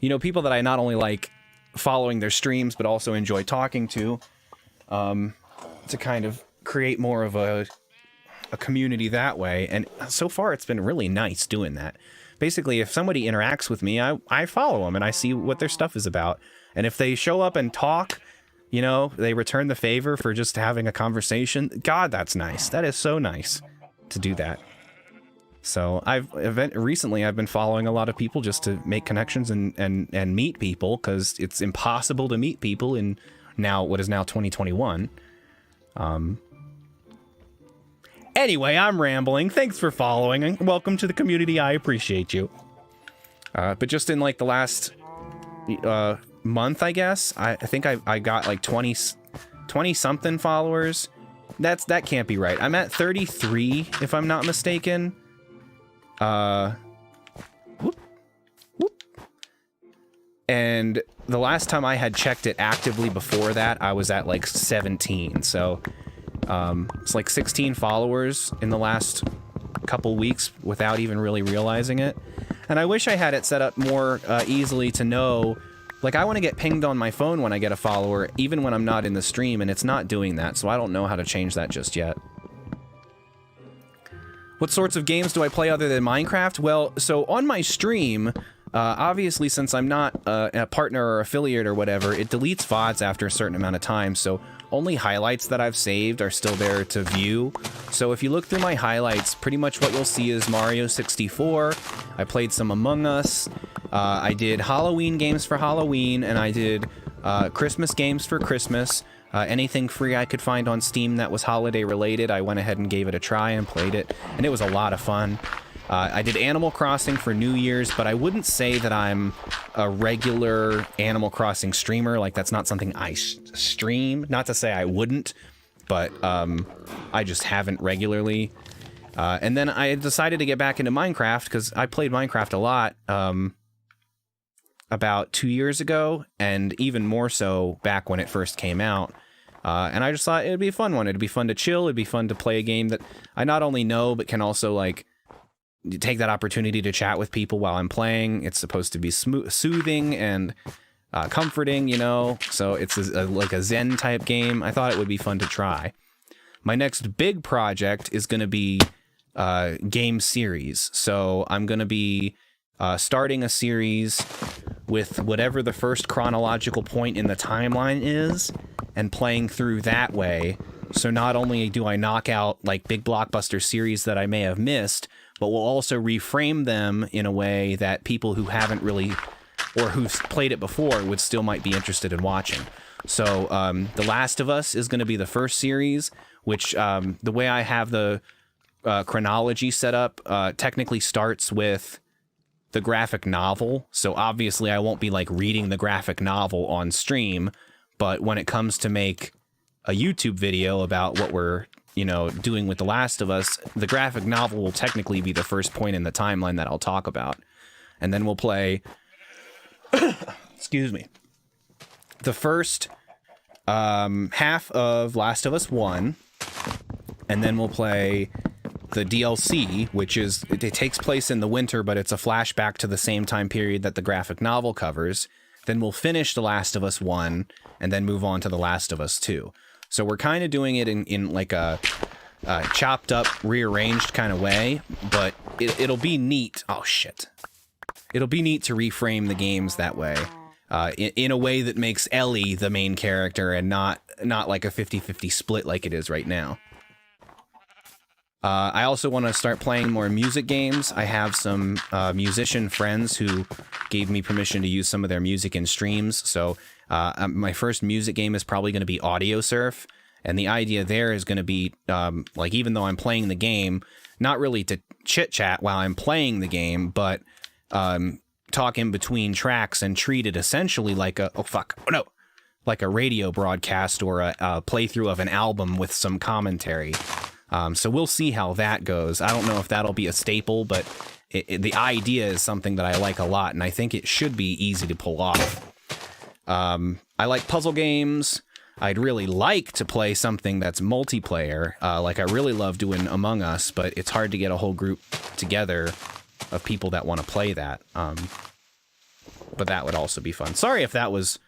you know, people that I not only like following their streams, but also enjoy talking to kind of create more of a community that way. And so far, it's been really nice doing that. Basically, if somebody interacts with me, I follow them and I see what their stuff is about. And if they show up and talk, you know, they return the favor for just having a conversation. God, that's nice. That is so nice to do that. So recently I've been following a lot of people just to make connections and meet people, because it's impossible to meet people in what is now 2021. Anyway, I'm rambling. Thanks for following, and welcome to the community. I appreciate you. But just in like the last month, I guess, I think I got like 20 something followers. That can't be right. I'm at 33 if I'm not mistaken. Whoop. And the last time I had checked it actively before that, I was at like 17. So it's like 16 followers in the last couple weeks without even really realizing it. And I wish I had it set up more easily to know. Like, I want to get pinged on my phone when I get a follower, even when I'm not in the stream, and it's not doing that, so I don't know how to change that just yet. What sorts of games do I play other than Minecraft? Well, so on my stream, obviously, since I'm not a partner or affiliate or whatever, it deletes VODs after a certain amount of time, so only highlights that I've saved are still there to view. So if you look through my highlights, pretty much what you'll see is Mario 64, I played some Among Us, I did Halloween games for Halloween, and I did Christmas games for Christmas. Anything free I could find on Steam that was holiday related, I went ahead and gave it a try and played it, and it was a lot of fun. I did Animal Crossing for New Year's, but I wouldn't say that I'm a regular Animal Crossing streamer. Like, that's not something I stream. Not to say I wouldn't, but I just haven't regularly. And then I decided to get back into Minecraft because I played Minecraft a lot about 2 years ago, and even more so back when it first came out. And I just thought it'd be a fun one. It'd be fun to chill. It'd be fun to play a game that I not only know, but can also, like, take that opportunity to chat with people while I'm playing. It's supposed to be soothing and comforting, you know, so it's like a Zen type game. I thought it would be fun to try. My next big project is going to be game series. So I'm going to be starting a series with whatever the first chronological point in the timeline is and playing through that way. So not only do I knock out like big blockbuster series that I may have missed, but we'll also reframe them in a way that people who haven't really, or who've played it before, would still might be interested in watching. So The Last of Us is going to be the first series, which the way I have the chronology set up technically starts with the graphic novel. So obviously I won't be like reading the graphic novel on stream, but when it comes to make a YouTube video about what we're, you know, doing with The Last of Us, the graphic novel will technically be the first point in the timeline that I'll talk about. And then we'll play, excuse me, the first half of Last of Us 1, and then we'll play the DLC, which is, it takes place in the winter, but it's a flashback to the same time period that the graphic novel covers. Then we'll finish The Last of Us 1, and then move on to The Last of Us 2. So we're kind of doing it in like a chopped up, rearranged kind of way, but it'll be neat. Oh, shit. It'll be neat to reframe the games that way, in a way that makes Ellie the main character and not like a 50-50 split like it is right now. I also want to start playing more music games. I have some musician friends who gave me permission to use some of their music in streams. So my first music game is probably going to be Audio Surf. And the idea there is going to be, like, even though I'm playing the game, not really to chit-chat while I'm playing the game, but talk in between tracks and treat it essentially like like a radio broadcast or a playthrough of an album with some commentary. So we'll see how that goes. I don't know if that'll be a staple, but the idea is something that I like a lot, and I think it should be easy to pull off. I like puzzle games. I'd really like to play something that's multiplayer. Like, I really love doing Among Us, but it's hard to get a whole group together of people that want to play that. But that would also be fun. Sorry if that was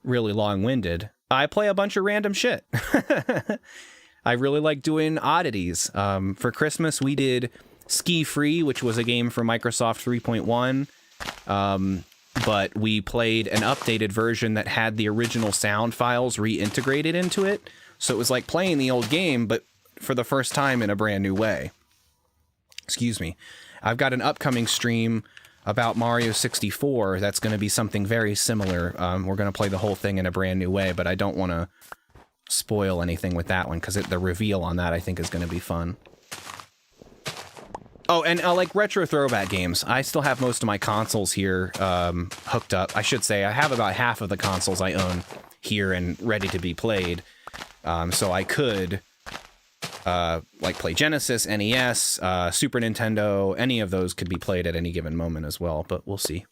really long-winded. I play a bunch of random shit. I really like doing oddities. For Christmas, we did Ski Free, which was a game for Microsoft 3.1. But we played an updated version that had the original sound files reintegrated into it. So it was like playing the old game, but for the first time in a brand new way. Excuse me. I've got an upcoming stream about Mario 64 that's going to be something very similar. We're going to play the whole thing in a brand new way, but I don't want to spoil anything with that one, because the reveal on that I think is going to be fun. Oh, and like retro throwback games. I still have most of my consoles here hooked up. I should say I have about half of the consoles I own here and ready to be played. So I could like play Genesis, NES, Super Nintendo. Any of those could be played at any given moment as well, but we'll see.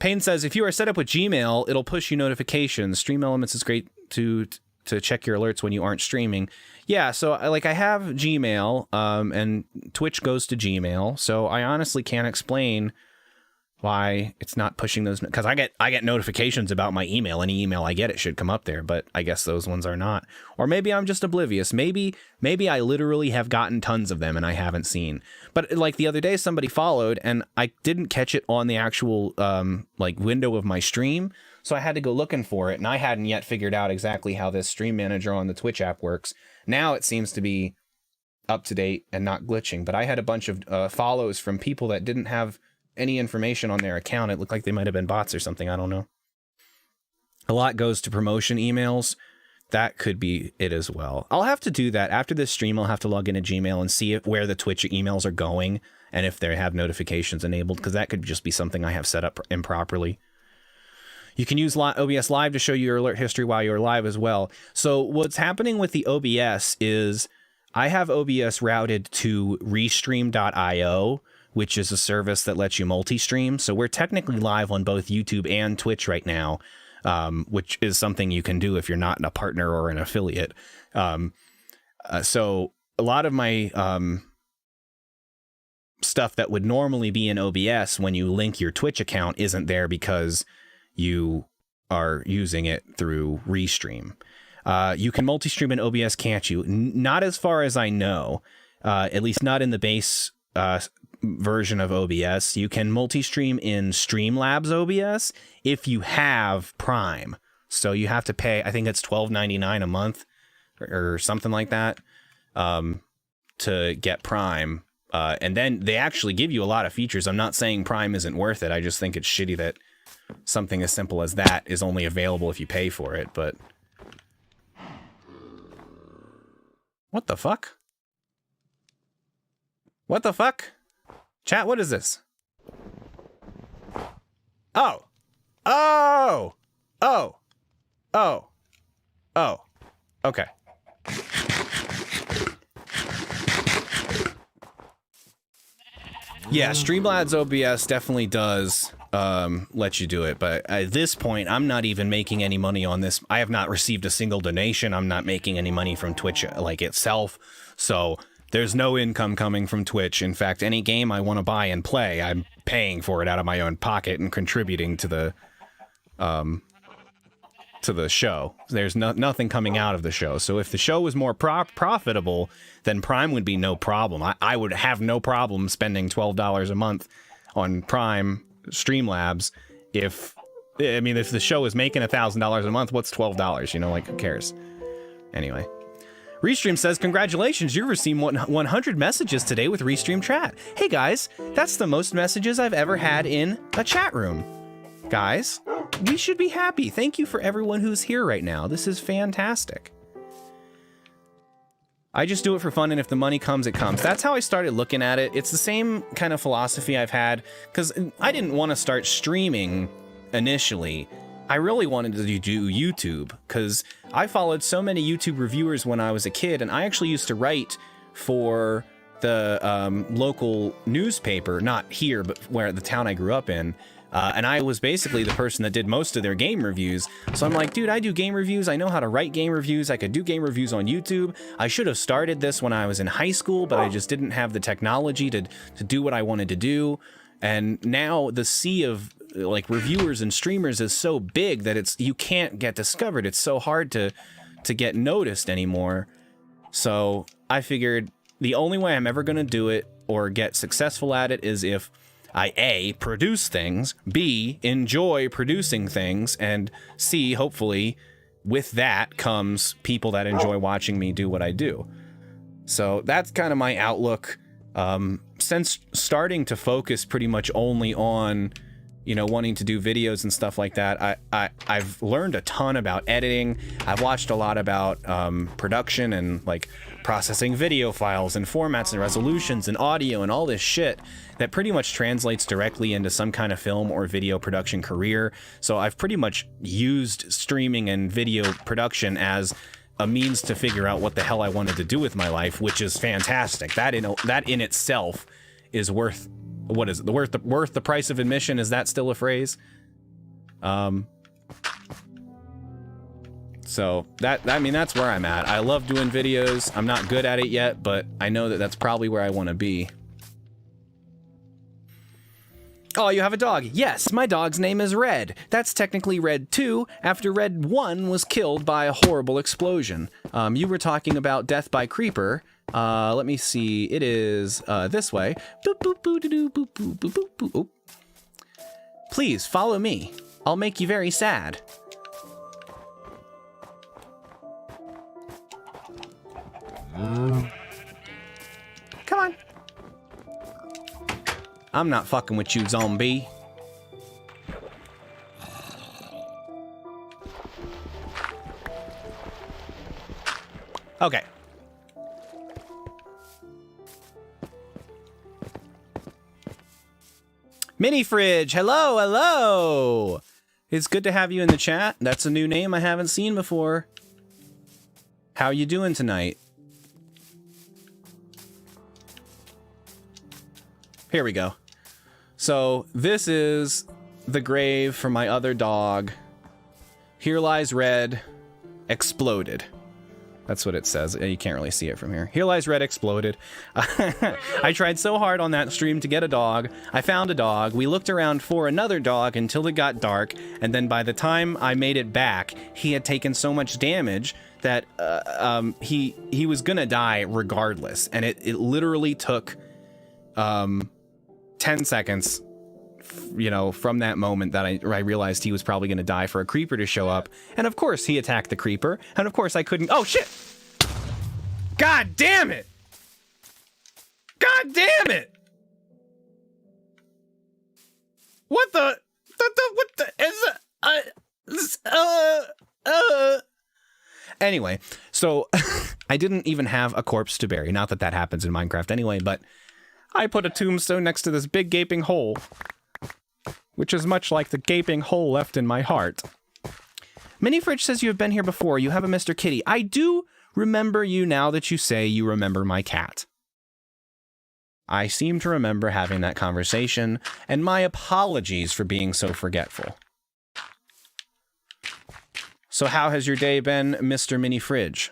Payne says, if you are set up with Gmail, it'll push you notifications. Stream Elements is great to check your alerts when you aren't streaming. Yeah, so I have Gmail, and Twitch goes to Gmail, so I honestly can't explain why it's not pushing those, because I get notifications about my email. Any email I get, it should come up there, but I guess those ones are not. Or maybe I'm just oblivious. Maybe I literally have gotten tons of them and I haven't seen. But like the other day, somebody followed and I didn't catch it on the actual like window of my stream, so I had to go looking for it, and I hadn't yet figured out exactly how this stream manager on the Twitch app works. Now it seems to be up to date and not glitching, but I had a bunch of follows from people that didn't have any information on their account. It looked like they might have been bots or something. I don't know. A lot goes to promotion emails. That could be it as well. I'll have to do that after this stream. I'll have to log into Gmail and see where the Twitch emails are going and if they have notifications enabled, because that could just be something I have set up improperly. You can use OBS Live to show you your alert history while you're live as well. So what's happening with the OBS is I have OBS routed to restream.io, which is a service that lets you multi-stream. So we're technically live on both YouTube and Twitch right now, which is something you can do if you're not a partner or an affiliate. So a lot of my stuff that would normally be in OBS when you link your Twitch account isn't there because you are using it through Restream. You can multi-stream in OBS, can't you? Not as far as I know, at least not in the base version of OBS. You can multi-stream in Streamlabs OBS if you have Prime. So you have to pay, I think it's $12.99 a month or something like that, to get Prime. And then they actually give you a lot of features. I'm not saying Prime isn't worth it. I just think it's shitty that something as simple as that is only available if you pay for it, but... What the fuck? What the fuck? Chat, what is this? Oh! Oh! Oh! Oh! Oh. Okay. Yeah, Streamlabs OBS definitely does let you do it, but at this point, I'm not even making any money on this. I have not received a single donation. I'm not making any money from Twitch like itself, so there's no income coming from Twitch. In fact, any game I want to buy and play, I'm paying for it out of my own pocket and contributing to the show. There's nothing coming out of the show. So if the show was more profitable, then Prime would be no problem. I would have no problem spending $12 a month on Prime Streamlabs if the show is making $1,000 a month. What's $12? You know, like, who cares? Anyway. Restream says, congratulations, you've received 100 messages today with Restream Chat. Hey guys, that's the most messages I've ever had in a chat room. Guys, we should be happy. Thank you for everyone who's here right now. This is fantastic. I just do it for fun, and if the money comes, it comes. That's how I started looking at it. It's the same kind of philosophy I've had, because I didn't want to start streaming initially. I really wanted to do YouTube, because I followed so many YouTube reviewers when I was a kid, and I actually used to write for the local newspaper, not here, but where the town I grew up in. And I was basically the person that did most of their game reviews. So I'm like, dude, I do game reviews. I know how to write game reviews. I could do game reviews on YouTube. I should have started this when I was in high school, but I just didn't have the technology to do what I wanted to do. And now the sea of like reviewers and streamers is so big that you can't get discovered. It's so hard to get noticed anymore. So I figured the only way I'm ever going to do it or get successful at it is if I A, produce things, B, enjoy producing things, and C, hopefully, with that comes people that enjoy watching me do what I do. So that's kind of my outlook. Since starting to focus pretty much only on, you know, wanting to do videos and stuff like that, I've learned a ton about editing. I've watched a lot about production and like processing video files and formats and resolutions and audio and all this shit that pretty much translates directly into some kind of film or video production career. So I've pretty much used streaming and video production as a means to figure out what the hell I wanted to do with my life, which is fantastic. That in itself is worth, what is it? Worth the price of admission? Is that still a phrase? So I mean, that's where I'm at. I love doing videos. I'm not good at it yet, but I know that that's probably where I want to be. Oh, you have a dog. Yes, my dog's name is Red. That's technically Red 2 after Red 1 was killed by a horrible explosion. You were talking about death by creeper. Let me see. It is this way. Boop, boop, boop, doo, boop, boop, boop, boop, boop. Oh. Please follow me. I'll make you very sad. Come on. I'm not fucking with you, zombie. Okay. Mini Fridge, hello, hello. It's good to have you in the chat. That's a new name I haven't seen before. How you doing tonight? Here we go. So this is the grave for my other dog. Here lies Red, exploded. That's what it says. You can't really see it from here. Here lies Red, exploded. I tried so hard on that stream to get a dog. I found a dog. We looked around for another dog until it got dark. And then by the time I made it back, he had taken so much damage that he was gonna die regardless. And it literally took 10 seconds, you know, from that moment that I realized he was probably going to die for a creeper to show up. And of course he attacked the creeper. And of course I couldn't. Oh shit. God damn it. God damn it. What the Anyway, so I didn't even have a corpse to bury. Not that that happens in Minecraft anyway, but I put a tombstone next to this big gaping hole, which is much like the gaping hole left in my heart. Mini Fridge says you have been here before. You have a Mr. Kitty. I do remember you now that you say you remember my cat. I seem to remember having that conversation, and my apologies for being so forgetful. So how has your day been, Mr. Mini Fridge?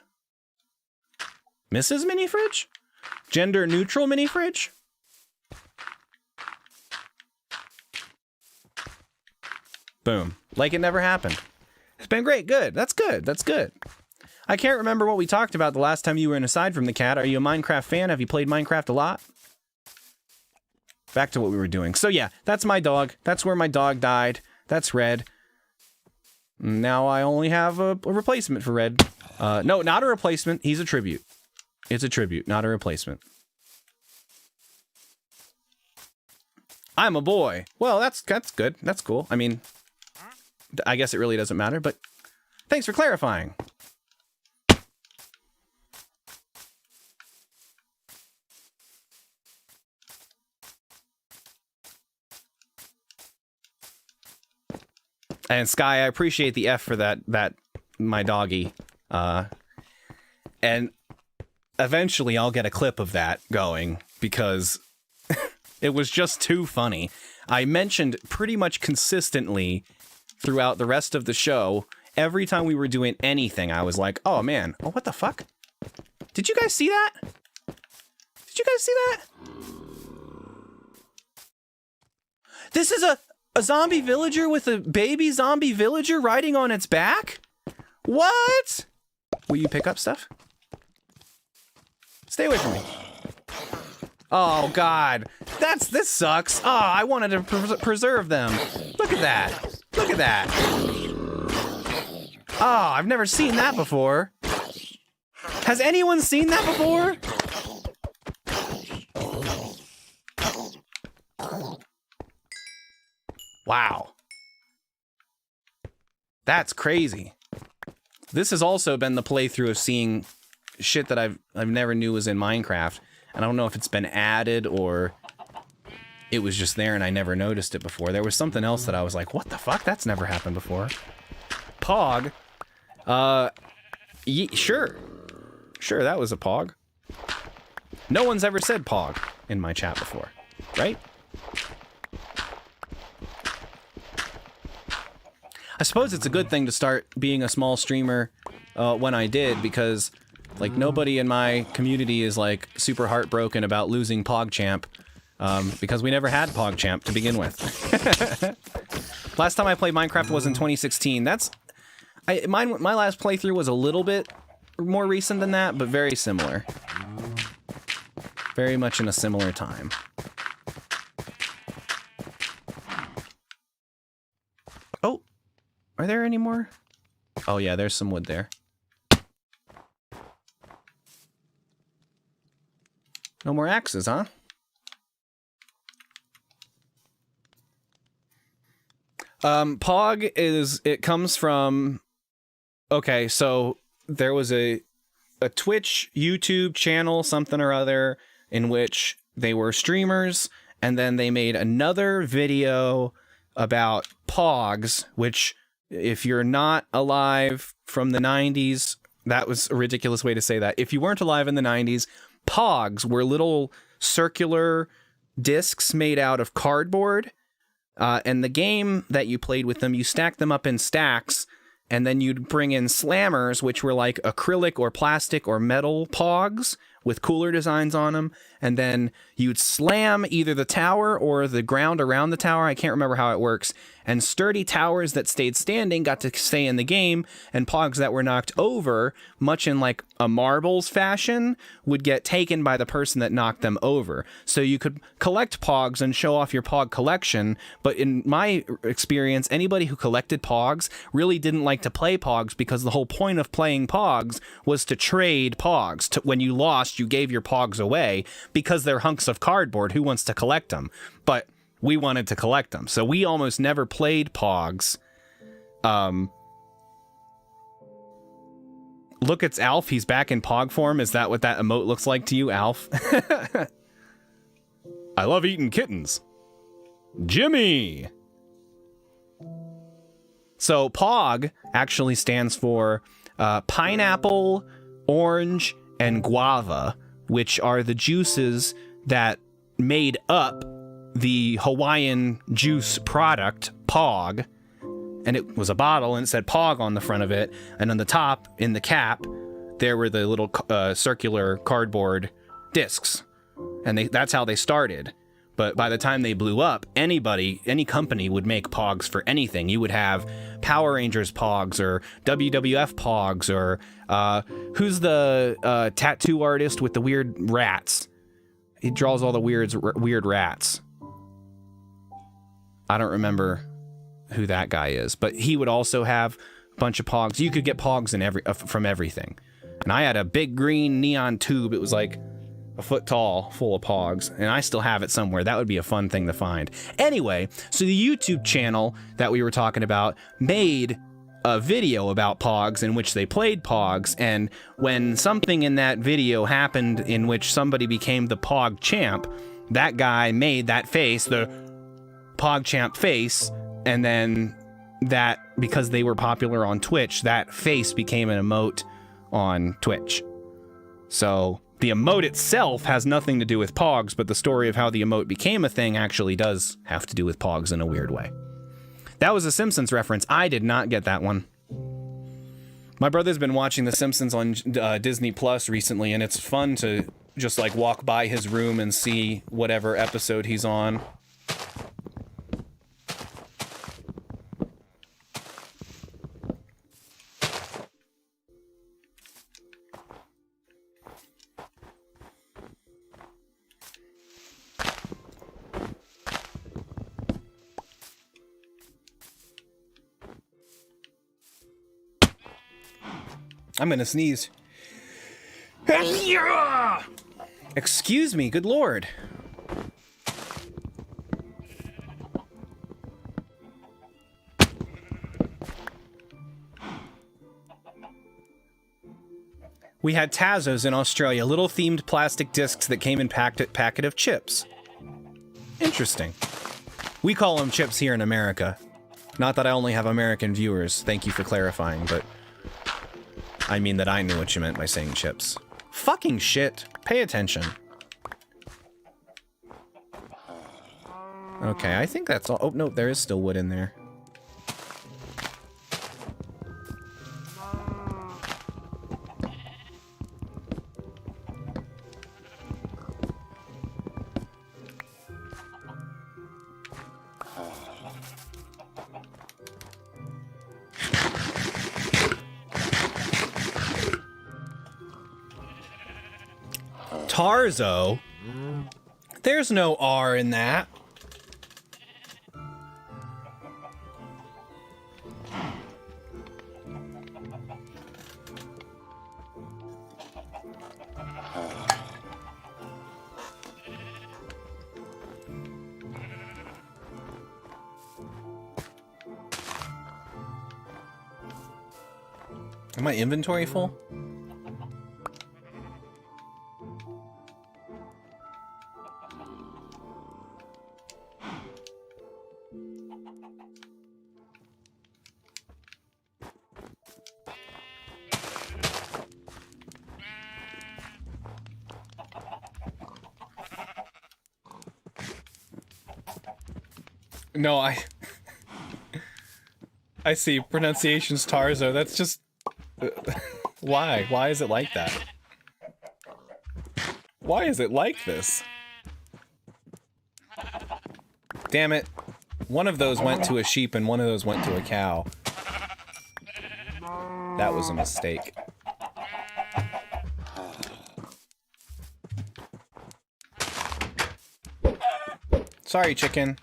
Mrs. Mini Fridge? Gender neutral Mini Fridge? Boom. Like it never happened. It's been great. Good. That's good. That's good. I can't remember what we talked about the last time you were in aside from the cat. Are you a Minecraft fan? Have you played Minecraft a lot? Back to what we were doing. So yeah, that's my dog. That's where my dog died. That's Red. Now I only have a replacement for Red. No, not a replacement. He's a tribute. It's a tribute, not a replacement. I'm a boy. Well, that's good. That's cool. I mean, I guess it really doesn't matter, but thanks for clarifying. And Sky, I appreciate the F for that my doggy. And eventually I'll get a clip of that going because it was just too funny. I mentioned pretty much consistently throughout the rest of the show, every time we were doing anything, I was like, oh man, oh, what the fuck? Did you guys see that? Did you guys see that? This is a zombie villager with a baby zombie villager riding on its back? What? Will you pick up stuff? Stay away from me. Oh God, this sucks. Oh, I wanted to preserve them. Look at that. Look at that. Oh, I've never seen that before. Has anyone seen that before? Wow. That's crazy. This has also been the playthrough of seeing shit that I've never knew was in Minecraft. And I don't know if it's been added or it was just there and I never noticed it before. There was something else that I was like, what the fuck? That's never happened before. Pog? Sure. Sure, that was a pog. No one's ever said pog in my chat before, right? I suppose it's a good thing to start being a small streamer when I did, because like nobody in my community is like super heartbroken about losing PogChamp, because we never had PogChamp to begin with. Last time I played Minecraft was in 2016. My last playthrough was a little bit more recent than that, but very similar. Very much in a similar time. Oh, are there any more? Oh yeah, there's some wood there. No more axes, huh? Pog it comes from, okay, so there was a Twitch, YouTube channel, something or other, in which they were streamers, and then they made another video about Pogs, which, if you're not alive from the 90s, that was a ridiculous way to say that. If you weren't alive in the 90s, Pogs were little circular discs made out of cardboard, and the game that you played with them, you stacked them up in stacks, and then you'd bring in slammers, which were like acrylic or plastic or metal Pogs with cooler designs on them, and then you'd slam either the tower or the ground around the tower, I can't remember how it works, and sturdy towers that stayed standing got to stay in the game, and Pogs that were knocked over, much in like a marbles fashion, would get taken by the person that knocked them over. So you could collect Pogs and show off your Pog collection, but in my experience, anybody who collected Pogs really didn't like to play Pogs, because the whole point of playing Pogs was to trade Pogs. When you lost, you gave your Pogs away, because they're hunks of cardboard. Who wants to collect them? But we wanted to collect them, so we almost never played Pogs. Look, it's Alf. He's back in Pog form. Is that what that emote looks like to you, Alf? I love eating kittens. Jimmy! So Pog actually stands for pineapple, orange, and guava, which are the juices that made up the Hawaiian juice product, Pog. And it was a bottle, and it said Pog on the front of it. And on the top, in the cap, there were the little circular cardboard discs. And that's how they started. But by the time they blew up, any company would make Pogs for anything. You would have Power Rangers Pogs, or WWF Pogs, or who's the tattoo artist with the weird rats? He draws all the weird rats. I don't remember who that guy is, but he would also have a bunch of Pogs. You could get Pogs from everything. And I had a big green neon tube. It was like a foot tall, full of Pogs, and I still have it somewhere. That would be a fun thing to find. Anyway, so the YouTube channel that we were talking about made a video about Pogs in which they played Pogs, and when something in that video happened in which somebody became the Pog champ, that guy made that face, the Pog champ face, and then that, because they were popular on Twitch, that face became an emote on Twitch. So the emote itself has nothing to do with Pogs, but the story of how the emote became a thing actually does have to do with Pogs in a weird way. That was a Simpsons reference. I did not get that one. My brother's been watching The Simpsons on Disney Plus recently, and it's fun to just like walk by his room and see whatever episode he's on. I'm gonna sneeze. Excuse me, good lord. We had Tazos in Australia, little themed plastic discs that came in packet of chips. Interesting. We call them chips here in America. Not that I only have American viewers, thank you for clarifying, but I mean that I knew what you meant by saying chips. Fucking shit. Pay attention. Okay, I think that's all. Oh, no, there is still wood in there. Tarzo? There's no R in that. Is my inventory full? No, I see. Pronunciation's Tarzo. That's just... Why? Why is it like that? Why is it like this? Damn it. One of those went to a sheep and one of those went to a cow. That was a mistake. Sorry, chicken.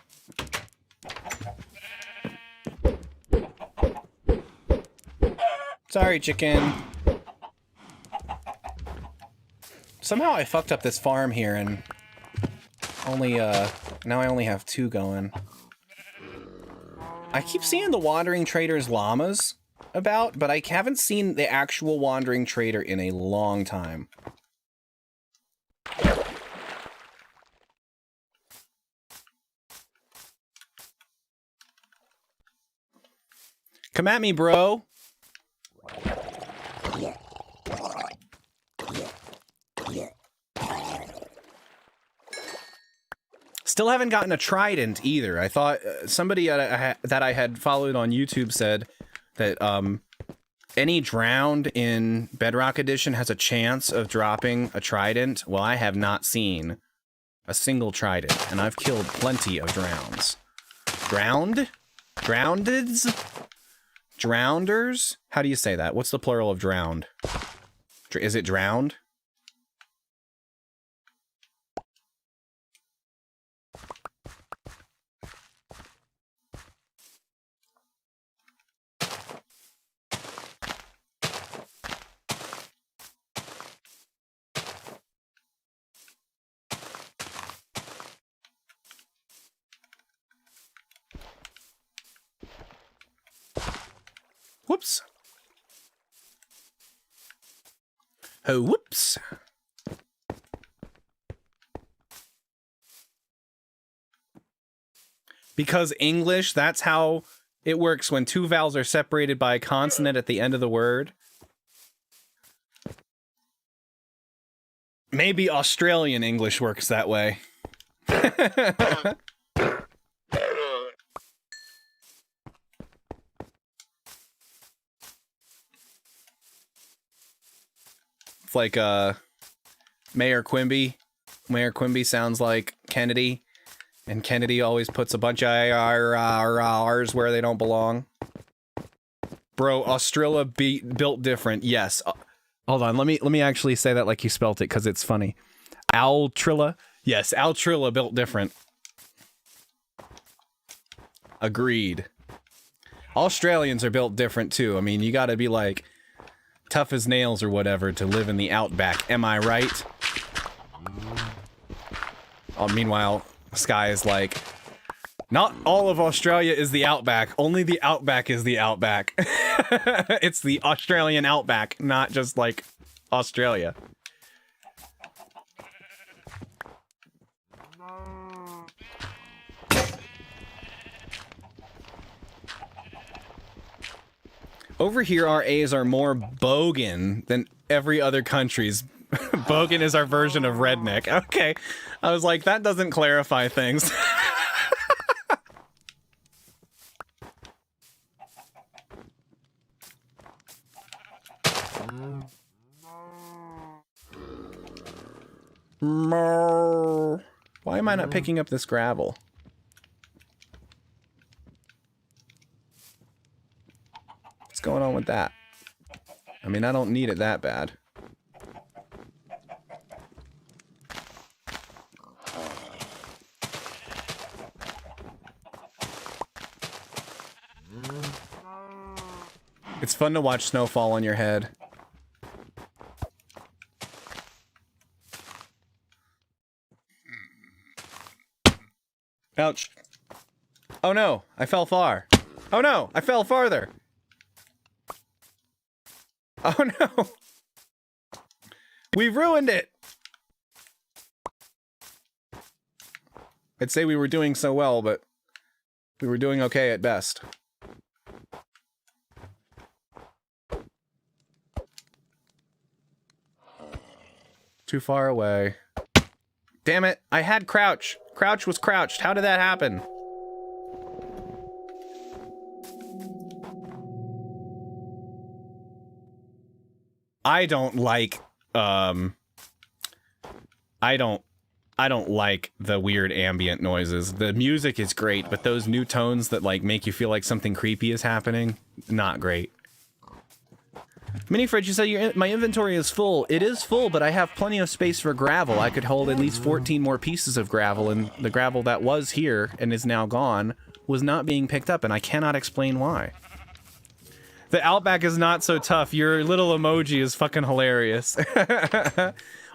Sorry, chicken. Somehow I fucked up this farm here and only, now I only have 2 going. I keep seeing the Wandering Trader's llamas about, but I haven't seen the actual Wandering Trader in a long time. Come at me, bro. Still haven't gotten a trident either. I thought somebody that I had followed on YouTube said that any drowned in Bedrock Edition has a chance of dropping a trident. Well, I have not seen a single trident, and I've killed plenty of drowns. Drowned? Droundeds? Drounders? How do you say that? What's the plural of drowned? Is it drowned? Whoops. Oh, whoops. Because English, that's how it works when 2 vowels are separated by a consonant at the end of the word. Maybe Australian English works that way. It's like Mayor Quimby. Mayor Quimby sounds like Kennedy, and Kennedy always puts a bunch of R's where they don't belong. Bro, Australia built different. Yes. Hold on. Let me actually say that like you spelt it because it's funny. Altrilla. Yes, Altrilla built different. Agreed. Australians are built different too. I mean, you got to be like tough as nails or whatever to live in the outback. Am I right? Oh, meanwhile, Sky is like, not all of Australia is the outback. Only the outback is the outback. It's the Australian outback, not just like Australia. Over here, our A's are more bogan than every other country's. Bogan is our version of redneck. Okay. I was like, that doesn't clarify things. Why am I not picking up this gravel? What's going on with that? I mean, I don't need it that bad. It's fun to watch snow fall on your head. Ouch. Oh no, I fell far. Oh no, I fell farther. Oh no. We ruined it. I'd say we were doing so well, but we were doing okay at best. Too far away. Damn it, I had crouch. Crouch was crouched. How did that happen? I don't like, I don't like the weird ambient noises. The music is great, but those new tones that like make you feel like something creepy is happening, not great. Mini Fridge, you said my inventory is full. It is full, but I have plenty of space for gravel. I could hold at least 14 more pieces of gravel, and the gravel that was here and is now gone was not being picked up, and I cannot explain why. The Outback is not so tough. Your little emoji is fucking hilarious.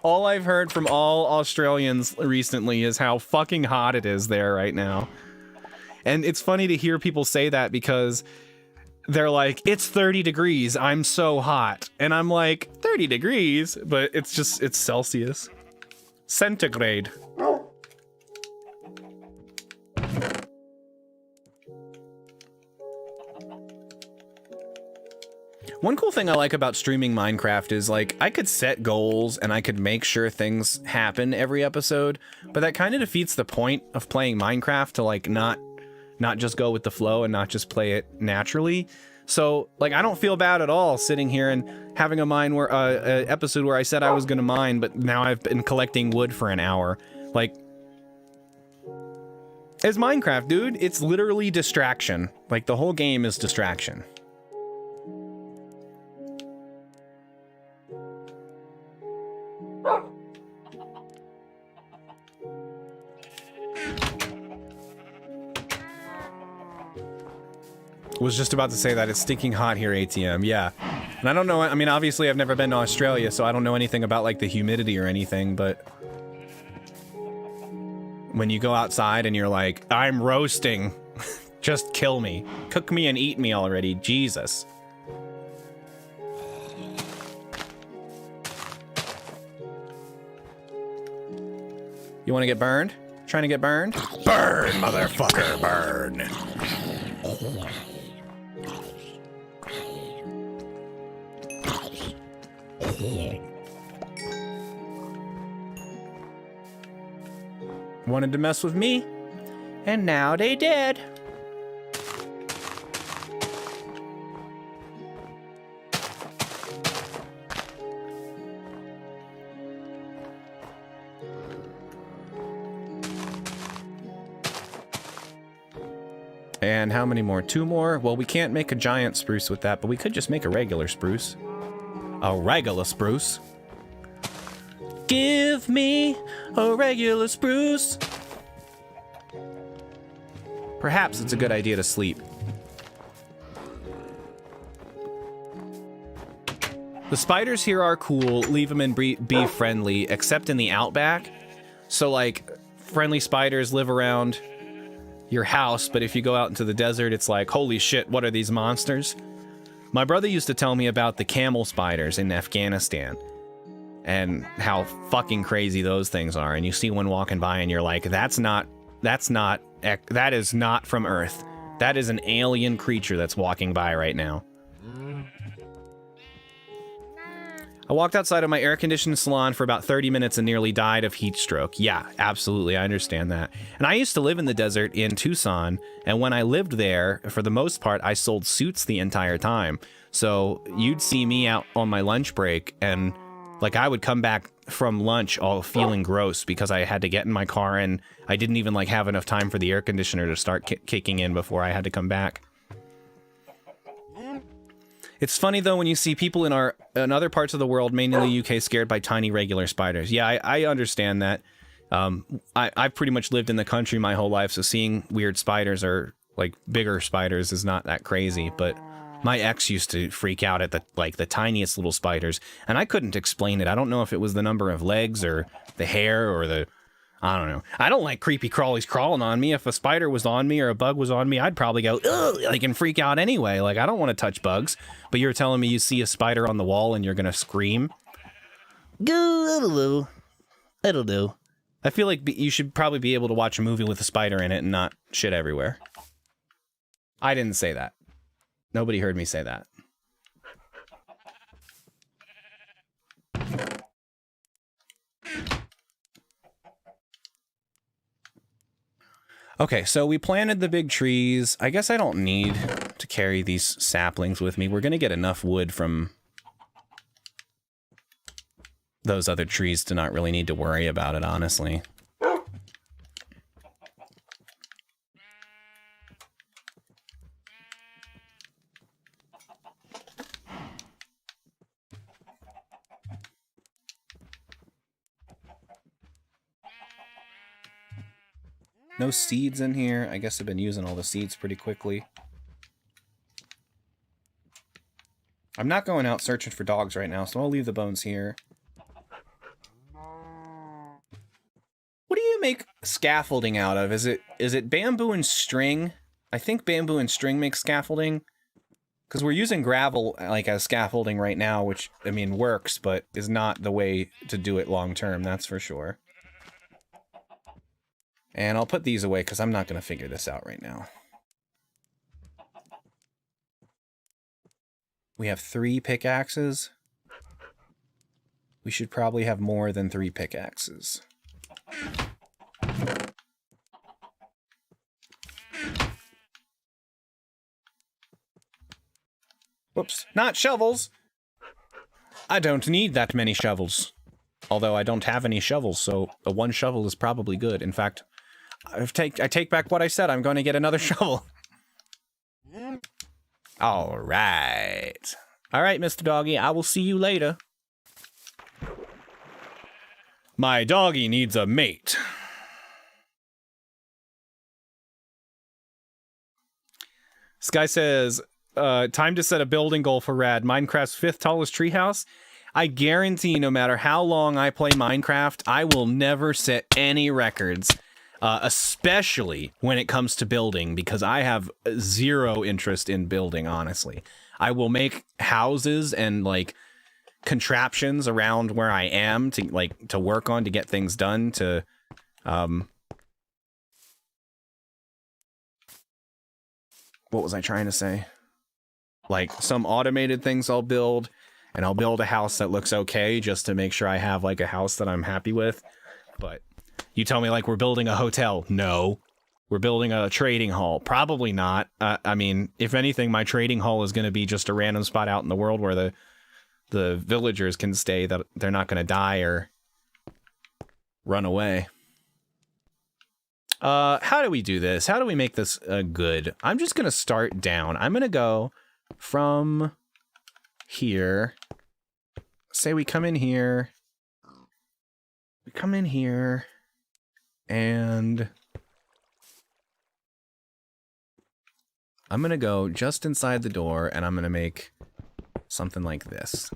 All I've heard from all Australians recently is how fucking hot it is there right now. And it's funny to hear people say that because they're like, it's 30 degrees, I'm so hot. And I'm like, 30 degrees? But it's just, it's Celsius. Centigrade. One cool thing I like about streaming Minecraft is, like, I could set goals and I could make sure things happen every episode, but that kind of defeats the point of playing Minecraft to, like, not just go with the flow and not just play it naturally. So, like, I don't feel bad at all sitting here and having a episode where I said I was gonna mine, but now I've been collecting wood for an hour. Like, it's Minecraft, dude. It's literally distraction. Like, the whole game is distraction. Was just about to say that it's stinking hot here, ATM. Yeah. And I don't know, I mean, obviously I've never been to Australia, so I don't know anything about, like, the humidity or anything, but when you go outside and you're like, I'm roasting, just kill me. Cook me and eat me already. Jesus. You want to get burned? Trying to get burned? Burn, motherfucker, burn. Wanted to mess with me, and now they did. And how many more? 2 more? Well, we can't make a giant spruce with that, but we could just make a regular spruce. A regular spruce. Give me a regular spruce. Perhaps it's a good idea to sleep. The spiders here are cool. Leave them and be friendly, except in the outback. So, like, friendly spiders live around your house, but if you go out into the desert, it's like, holy shit, what are these monsters? My brother used to tell me about the camel spiders in Afghanistan and how fucking crazy those things are. And you see one walking by and you're like, that is not from Earth. That is an alien creature that's walking by right now. I walked outside of my air-conditioned salon for about 30 minutes and nearly died of heat stroke. Yeah, absolutely, I understand that. And I used to live in the desert in Tucson, and when I lived there, for the most part, I sold suits the entire time. So you'd see me out on my lunch break, and like I would come back from lunch all feeling gross because I had to get in my car and I didn't even like have enough time for the air conditioner to start kicking in before I had to come back. It's funny, though, when you see people in other parts of the world, mainly the UK, scared by tiny regular spiders. Yeah, I understand that. I've pretty much lived in the country my whole life, so seeing weird spiders or, like, bigger spiders is not that crazy. But My ex used to freak out at the tiniest little spiders, and I couldn't explain it. I don't know if it was the number of legs or the hair or the... I don't know. I don't like creepy crawlies crawling on me. If a spider was on me or a bug was on me, I'd probably go, ugh, like, and freak out anyway. Like, I don't want to touch bugs. But you're telling me you see a spider on the wall and you're going to scream? It'll do. I feel like you should probably be able to watch a movie with a spider in it and not shit everywhere. I didn't say that. Nobody heard me say that. Okay, so we planted the big trees. I guess I don't need to carry these saplings with me. We're going to get enough wood from those other trees to not really need to worry about it, honestly. No seeds in here. I guess I've been using all the seeds pretty quickly. I'm not going out searching for dogs right now, so I'll leave the bones here. What do you make scaffolding out of? Is it bamboo and string? I think bamboo and string makes scaffolding. Because we're using gravel like as scaffolding right now, which, I mean, works, but is not the way to do it long term, that's for sure. And I'll put these away because I'm not going to figure this out right now. We have 3 pickaxes. We should probably have more than 3 pickaxes. Whoops, not shovels! I don't need that many shovels. Although I don't have any shovels, so a 1 shovel is probably good. In fact, I take back what I said. I'm going to get another shovel. All right. All right, Mr. Doggy. I will see you later. My doggy needs a mate. This guy says, time to set a building goal for Rad. Minecraft's 5th tallest treehouse. I guarantee no matter how long I play Minecraft, I will never set any records. Especially when it comes to building, because I have 0 interest in building, honestly. I will make houses and, like, contraptions around where I am to work on, to get things done, to, what was I trying to say? Like, some automated things I'll build, and I'll build a house that looks okay, just to make sure I have, like, a house that I'm happy with, but... You tell me, like, we're building a hotel. No. We're building a trading hall. Probably not. I mean, if anything, my trading hall is going to be just a random spot out in the world where the villagers can stay, that they're not going to die or run away. How do we do this? How do we make this good? I'm just going to start down. I'm going to go from here. Say we come in here. We come in here. And I'm going to go just inside the door, and I'm going to make something like this.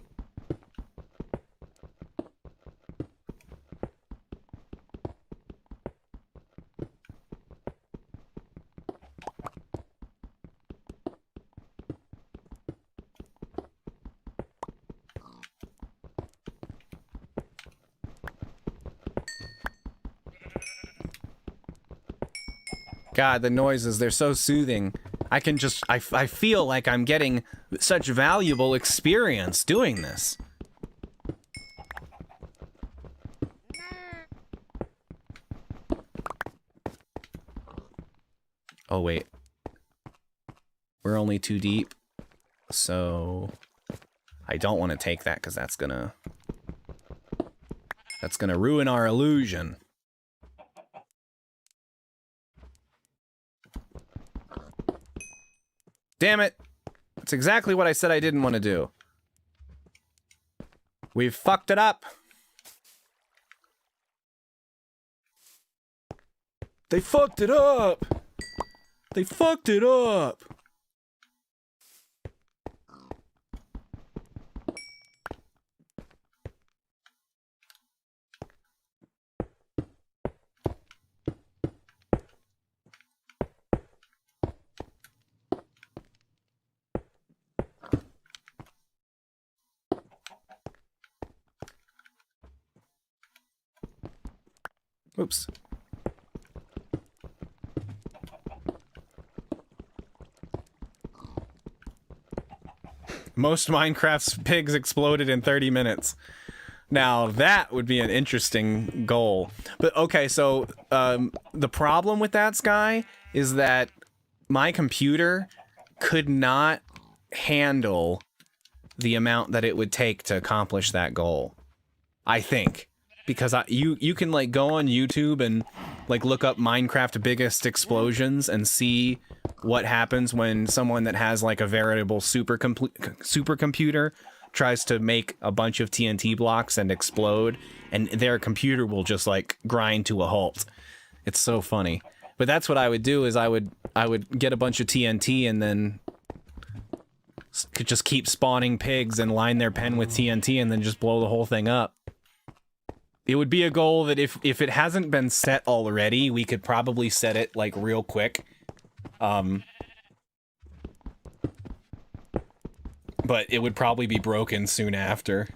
God, the noises, they're so soothing. I can just, I feel like I'm getting such valuable experience doing this. Oh, wait. We're only 2 deep, so I don't want to take that because that's gonna ruin our illusion. Damn it! That's exactly what I said I didn't want to do. We've fucked it up. They fucked it up! They fucked it up! Oops. Most Minecraft's pigs exploded in 30 minutes. Now, that would be an interesting goal. But, okay, so, the problem with that, Sky, is that my computer could not handle the amount that it would take to accomplish that goal. I think. Because you can, like, go on YouTube and, like, look up Minecraft biggest explosions and see what happens when someone that has, like, a veritable supercomputer tries to make a bunch of TNT blocks and explode, and their computer will just, like, grind to a halt. It's so funny. But that's what I would do, is I would get a bunch of TNT and then could just keep spawning pigs and line their pen with TNT and then just blow the whole thing up. It would be a goal that if it hasn't been set already, we could probably set it, like, real quick. But it would probably be broken soon after.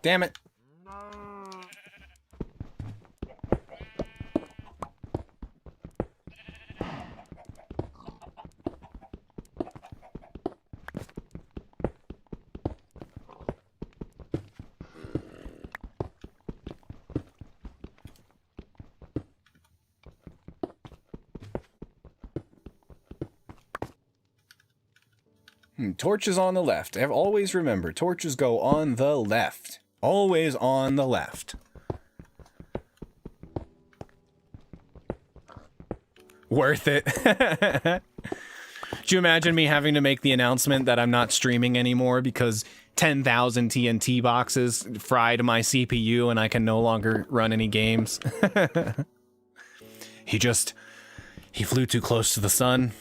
Damn it. Torches on the left. Always remember, torches go on the left. Always on the left. Worth it. Do you imagine me having to make the announcement that I'm not streaming anymore because 10,000 TNT boxes fried my CPU and I can no longer run any games? He flew too close to the sun.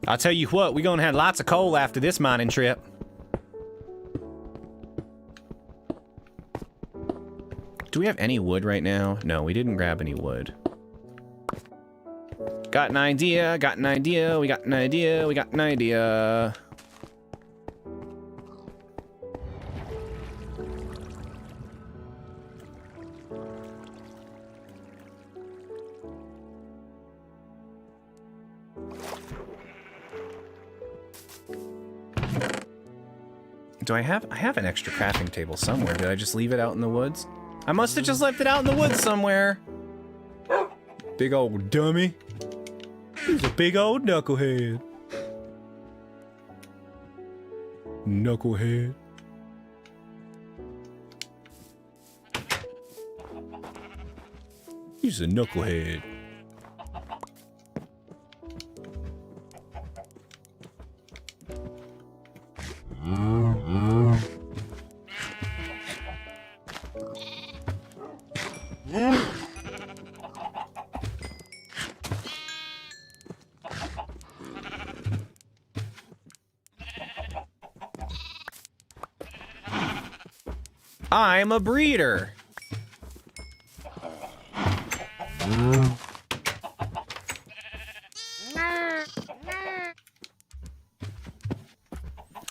I'll tell you what, we're gonna have lots of coal after this mining trip. Do we have any wood right now? No, we didn't grab any wood. Got an idea, got an idea, we got an idea, we got an idea. Do I have an extra crafting table somewhere? Did I just leave it out in the woods? I must have just left it out in the woods somewhere. Big old dummy. He's a big old knucklehead. Knucklehead. He's a knucklehead. I'm a breeder.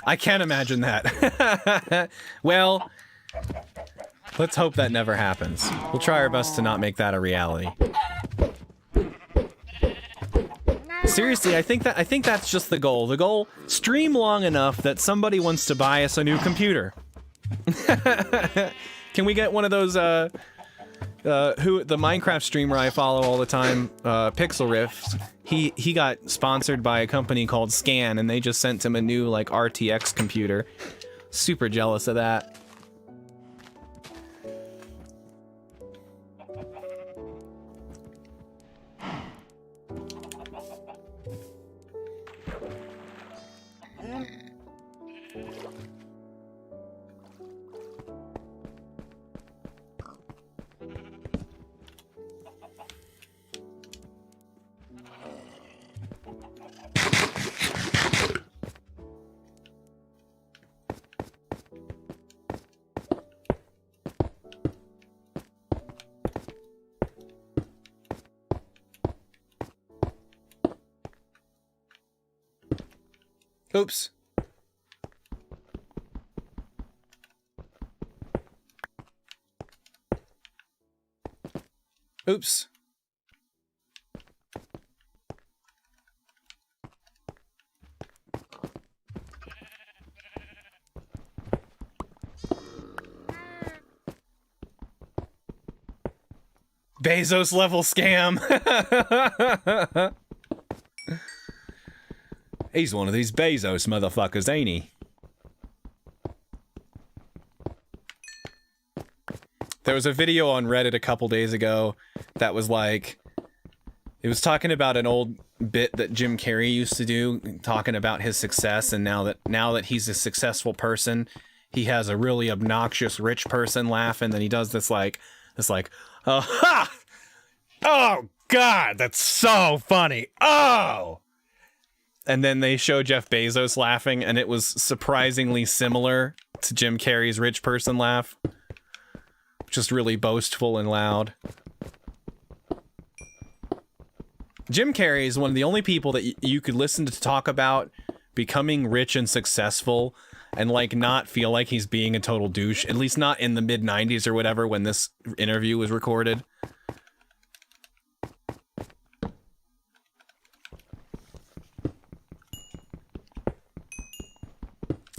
I can't imagine that. Well, let's hope that never happens. We'll try our best to not make that a reality. Seriously, I think that's just the goal. The goal, stream long enough that somebody wants to buy us a new computer. Can we get one of those, the Minecraft streamer I follow all the time, Pixel Riffs, he got sponsored by a company called Scan, and they just sent him a new, like, RTX computer. Super jealous of that. Oops. Oops. Bezos level scam. He's one of these Bezos motherfuckers, ain't he? There was a video on Reddit a couple days ago that was like, it was talking about an old bit that Jim Carrey used to do, talking about his success, and now that he's a successful person, he has a really obnoxious rich person laugh, and then he does this like, oh, ha! Oh, God, that's so funny. Oh! And then they show Jeff Bezos laughing, and it was surprisingly similar to Jim Carrey's rich person laugh. Just really boastful and loud. Jim Carrey is one of the only people that you could listen to talk about becoming rich and successful and like not feel like he's being a total douche, at least not in the mid-90s or whatever when this interview was recorded.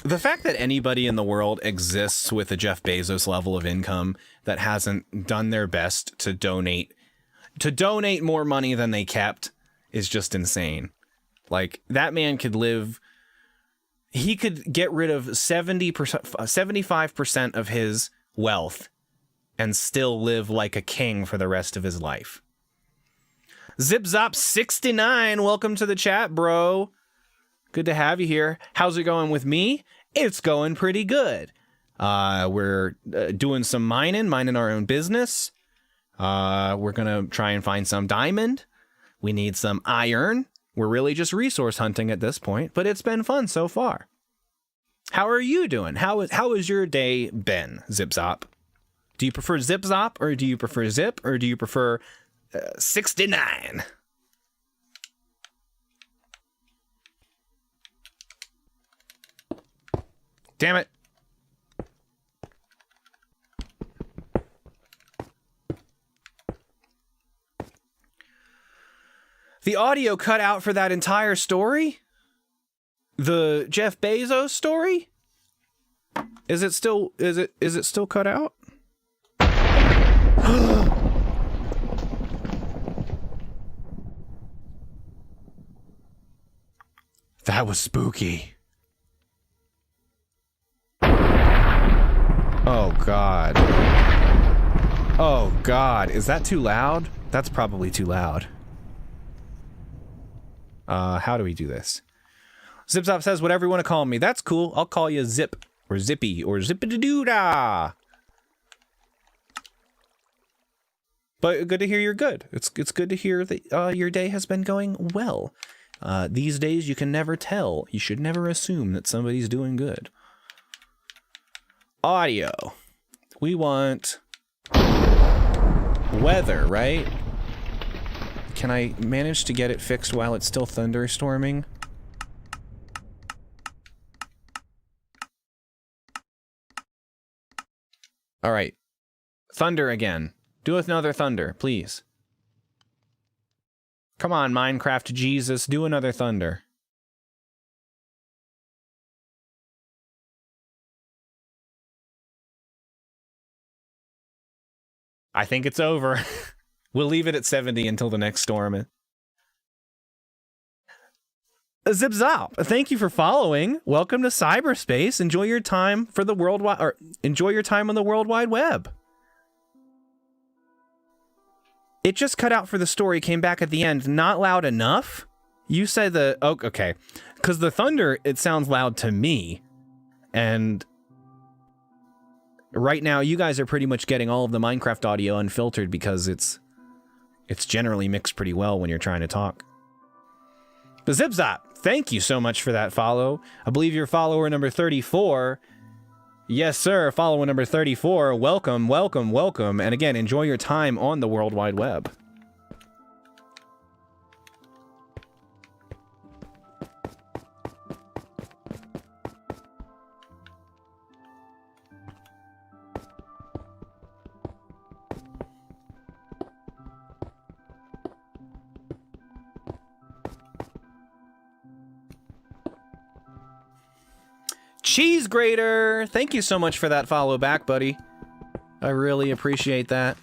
The fact that anybody in the world exists with a Jeff Bezos level of income that hasn't done their best to donate more money than they kept is just insane. Like, that man could live, he could get rid of 75% of his wealth and still live like a king for the rest of his life. ZipZop69, welcome to the chat, bro. Good to have you here. How's it going with me? It's going pretty good. We're doing some mining our own business. We're going to try and find some diamond. We need some iron. We're really just resource hunting at this point, but it's been fun so far. How are you doing? How has your day been, ZipZop? Do you prefer ZipZop, or do you prefer Zip, or do you prefer 69? Damn it. The audio cut out for that entire story? The Jeff Bezos story? Is it still cut out? That was spooky. Oh, God. Oh, God. Is that too loud? That's probably too loud. How do we do this? ZipZop says, whatever you want to call me. That's cool. I'll call you Zip, or Zippy, or Zippity-doo-dah. But good to hear you're good. It's good to hear that your day has been going well. These days, you can never tell. You should never assume that somebody's doing good. Audio. We want weather, right? Can I manage to get it fixed while it's still thunderstorming? All right. Thunder again. Do another thunder, please. Come on, Minecraft Jesus, do another thunder. I think it's over. We'll leave it at 70 until the next storm. ZipZop, thank you for following. Welcome to cyberspace. Enjoy your time for the worldwide, or enjoy your time on the World Wide Web. It just cut out for the story, came back at the end. Not loud enough? You said the... Oh, okay. Because the thunder, it sounds loud to me. And right now, you guys are pretty much getting all of the Minecraft audio unfiltered because it's generally mixed pretty well when you're trying to talk. But ZipZop, thank you so much for that follow. I believe you're follower number 34. Yes, sir. Follower number 34. Welcome, welcome, welcome. And again, enjoy your time on the World Wide Web. Cheese Grater! Thank you so much for that follow back, buddy. I really appreciate that.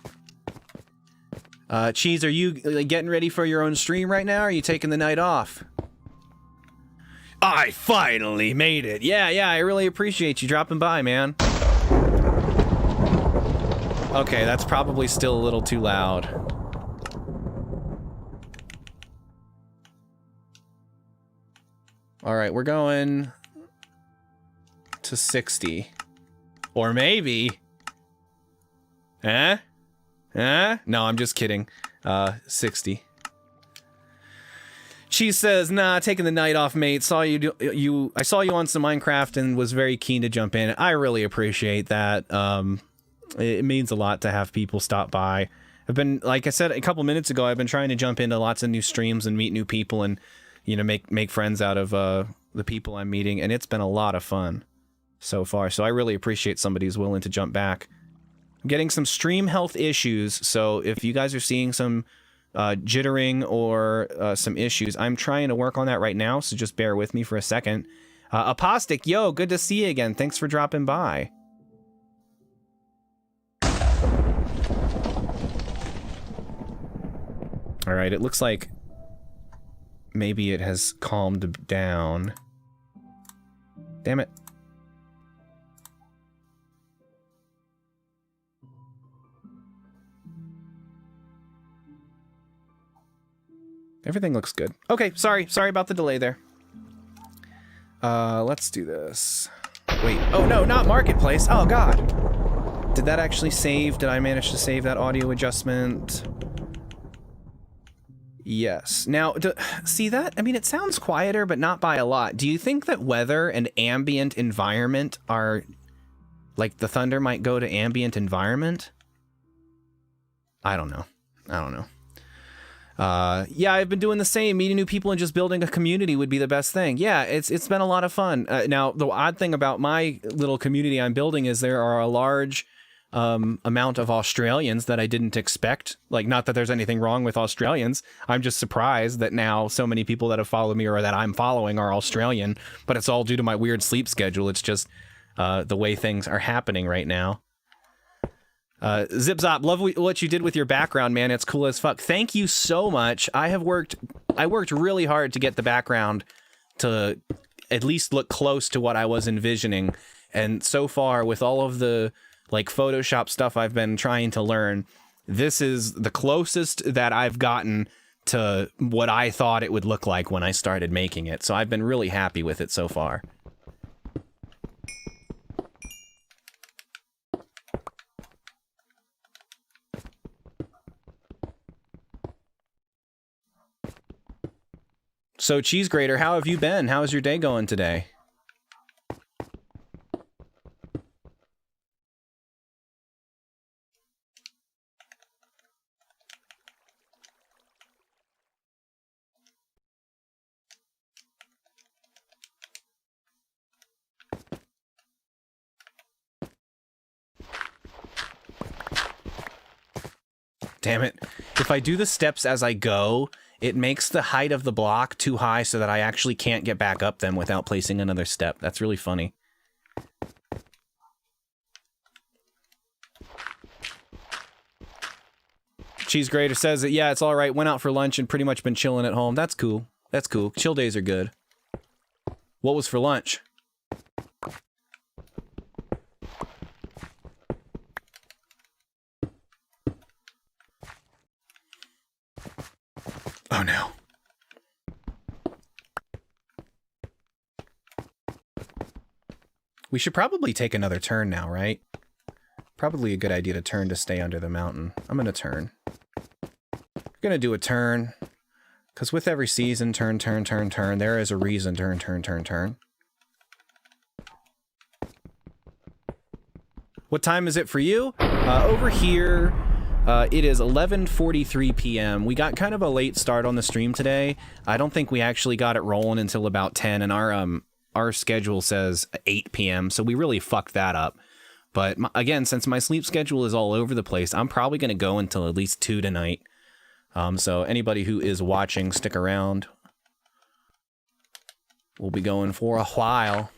Cheese, are you getting ready for your own stream right now, or are you taking the night off? I finally made it. Yeah, I really appreciate you dropping by, man. Okay, that's probably still a little too loud. Alright, we're going to 60. Or maybe... Huh? Huh? No, I'm just kidding. 60. She says, nah, taking the night off, mate. I saw you on some Minecraft and was very keen to jump in. I really appreciate that. It means a lot to have people stop by. I've been, like I said a couple minutes ago, I've been trying to jump into lots of new streams and meet new people and, you know, make friends out of the people I'm meeting, and it's been a lot of fun so far. So I really appreciate somebody who's willing to jump back. I'm getting some stream health issues, so if you guys are seeing some jittering or some issues, I'm trying to work on that right now, so just bear with me for a second. Apostic, yo, good to see you again. Thanks for dropping by. All right, it looks like maybe it has calmed down. Damn it. Everything looks good. Okay, sorry about the delay there. Let's do this. Wait, oh no, not Marketplace. Oh God. Did that actually save? Did I manage to save that audio adjustment? Yes. Now, see that? I mean, it sounds quieter, but not by a lot. Do you think that weather and ambient environment are... like, the thunder might go to ambient environment? I don't know. Yeah, I've been doing the same. Meeting new people and just building a community would be the best thing. Yeah, it's been a lot of fun. Now, the odd thing about my little community I'm building is there are a large... amount of Australians that I didn't expect. Like, not that there's anything wrong with Australians. I'm just surprised that now so many people that have followed me or that I'm following are Australian, but it's all due to my weird sleep schedule. It's just the way things are happening right now. Zip Zop, love what you did with your background, man. It's cool as fuck. Thank you so much. I worked really hard to get the background to at least look close to what I was envisioning. And so far, with all of the like Photoshop stuff I've been trying to learn, this is the closest that I've gotten to what I thought it would look like when I started making it. So I've been really happy with it so far. So Cheese Grater, how have you been? How is your day going today? Damn it. If I do the steps as I go, it makes the height of the block too high so that I actually can't get back up them without placing another step. That's really funny. Cheese Grater says that, yeah, it's all right. Went out for lunch and pretty much been chilling at home. That's cool. That's cool. Chill days are good. What was for lunch? Oh no. We should probably take another turn now, right? Probably a good idea to turn to stay under the mountain. I'm gonna turn. I'm gonna do a turn. Because with every season, turn, there is a reason, turn. What time is it for you? Over here, it is 11:43 p.m. We got kind of a late start on the stream today. I don't think we actually got it rolling until about 10, and our schedule says 8 p.m., so we really fucked that up. But again, since my sleep schedule is all over the place, I'm probably going to go until at least 2 tonight. So anybody who is watching, stick around. We'll be going for a while.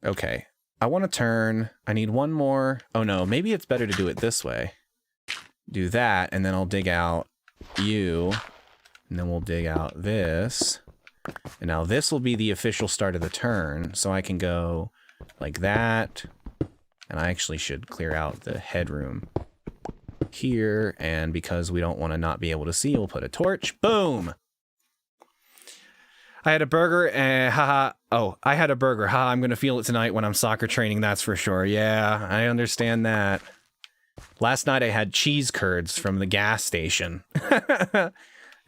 Okay. I want to turn. I need one more. Oh no, maybe it's better to do it this way. Do that, and then I'll dig out you. And then we'll dig out this. And now this will be the official start of the turn. So I can go like that. And I actually should clear out the headroom here. And because we don't want to not be able to see, we'll put a torch. Boom! I had a burger and haha. Oh, I had a burger. Ha, I'm going to feel it tonight when I'm soccer training, that's for sure. Yeah, I understand that. Last night I had cheese curds from the gas station.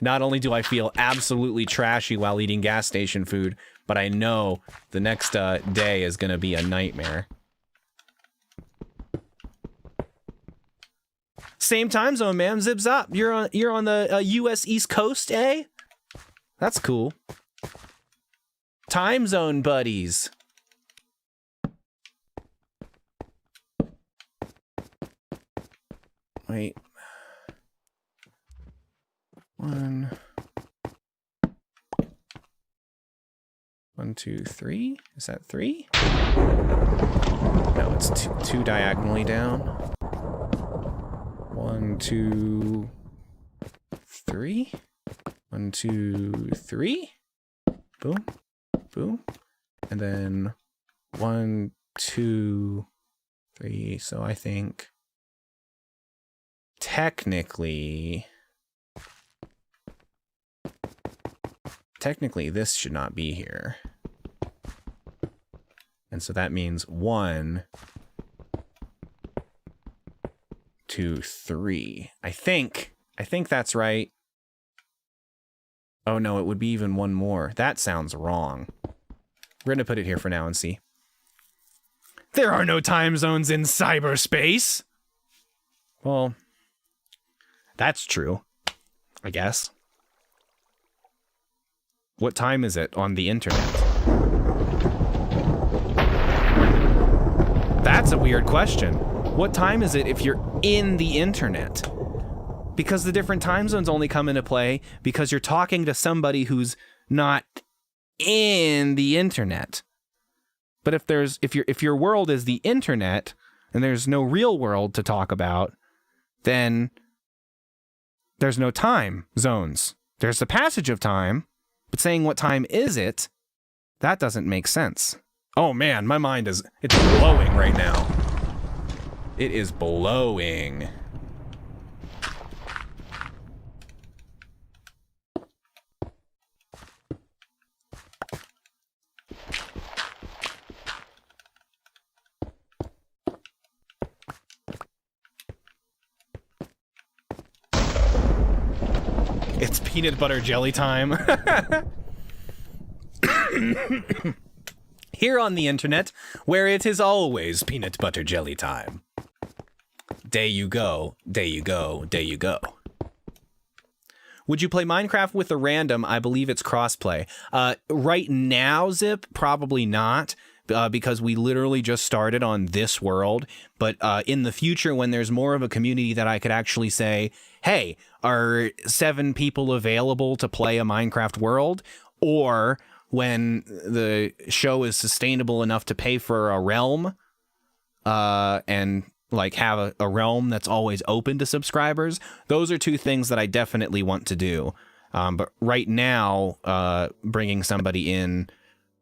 Not only do I feel absolutely trashy while eating gas station food, but I know the next day is going to be a nightmare. Same time zone, man. Zips up. You're on the U.S. East Coast, eh? That's cool. Time zone buddies. Wait. 1, 2, 3. Is that 3? No, it's two diagonally down. 1, 2, 3. 1, 2, 3. Boom, boom, and then 1, 2, 3. So I think technically this should not be here. And so that means 1, 2, 3. I think that's right. Oh no, it would be even one more. That sounds wrong. We're going to put it here for now and see. There are no time zones in cyberspace. Well, that's true, I guess. What time is it on the internet? That's a weird question. What time is it if you're in the internet? Because the different time zones only come into play because you're talking to somebody who's not in the internet. But if your world is the internet and there's no real world to talk about, then there's no time zones. There's the passage of time, but saying what time is it, that doesn't make sense. Oh man, my mind it's blowing right now. It is blowing. It's peanut butter jelly time. Here on the internet, where it is always peanut butter jelly time. Day you go, day you go, day you go. Would you play Minecraft with a random? I believe it's crossplay. Right now, Zip, probably not. Because we literally just started on this world. But in the future, when there's more of a community that I could actually say, hey, are 7 people available to play a Minecraft world? Or when the show is sustainable enough to pay for a realm and like have a realm that's always open to subscribers, those are 2 things that I definitely want to do. But right now, bringing somebody in,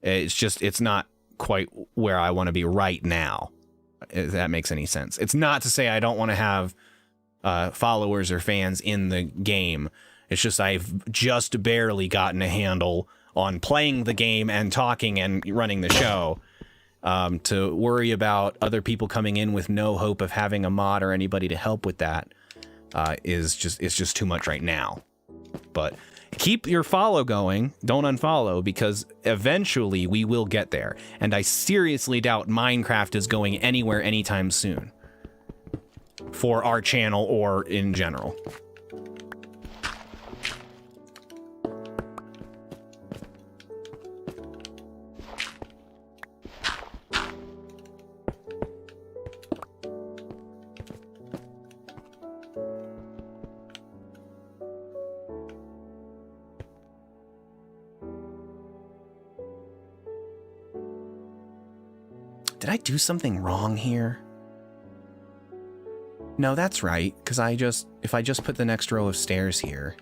it's not quite where I want to be right now, if that makes any sense. It's not to say I don't want to have followers or fans in the game. It's just I've just barely gotten a handle on playing the game and talking and running the show. To worry about other people coming in with no hope of having a mod or anybody to help with that it's just too much right now. But keep your follow going. Don't unfollow, because eventually we will get there. And I seriously doubt Minecraft is going anywhere anytime soon for our channel or in general. Did I do something wrong here? No, that's right, because if I just put the next row of stairs here.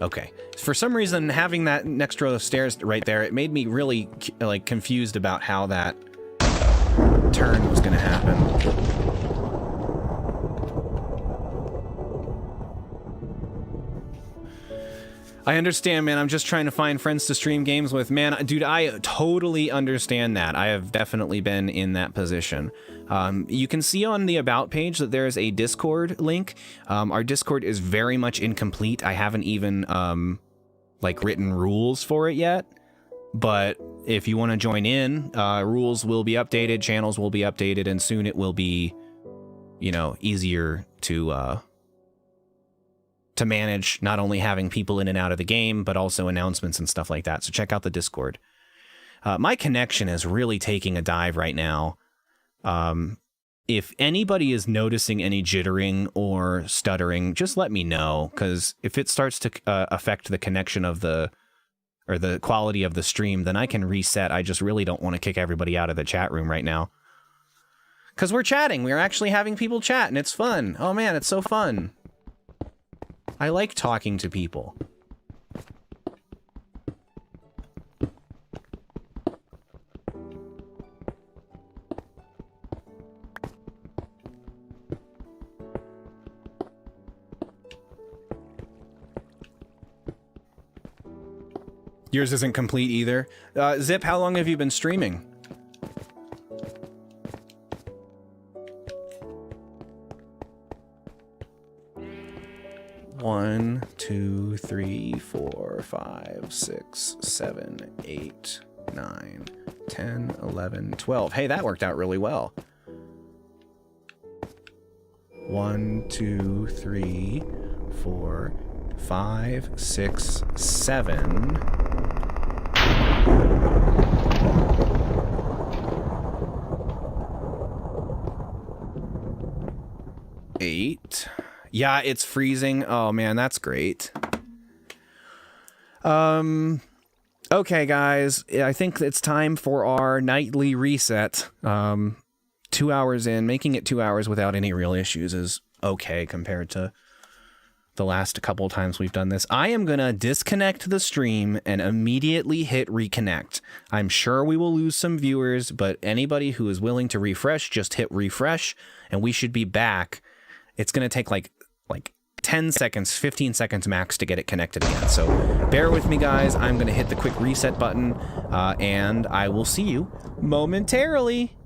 Okay. For some reason, having that next row of stairs right there, it made me really, like, confused about how that turn was going to happen. I understand, man. I'm just trying to find friends to stream games with. Man, dude, I totally understand that. I have definitely been in that position. You can see on the About page that there is a Discord link. Our Discord is very much incomplete. I haven't even, like, written rules for it yet. But if you want to join in, rules will be updated, channels will be updated, and soon it will be, you know, easier to manage, not only having people in and out of the game, but also announcements and stuff like that. So check out the Discord. My connection is really taking a dive right now. If anybody is noticing any jittering or stuttering, just let me know, because if it starts to affect the connection of the quality of the stream, then I can reset. I just really don't want to kick everybody out of the chat room right now. Because we're chatting. We're actually having people chat, and it's fun. Oh man, it's so fun. I like talking to people. Yours isn't complete either. Zip, how long have you been streaming? One, 2, 3, 4, 5, 6, 7, 8, 9, 10, 11, 12. Hey, that worked out really well. 1, 2, 3, 4, 5, 6, 7. 8. Yeah, it's freezing. Oh man, that's great. Okay, guys, I think it's time for our nightly reset. 2 hours in, making it 2 hours without any real issues is okay compared to the last couple times we've done this. I am gonna disconnect the stream and immediately hit reconnect. I'm sure we will lose some viewers, but anybody who is willing to refresh, just hit refresh, and we should be back. It's gonna take like 10 seconds, 15 seconds max to get it connected again. So bear with me, guys. I'm gonna hit the quick reset button, and I will see you momentarily.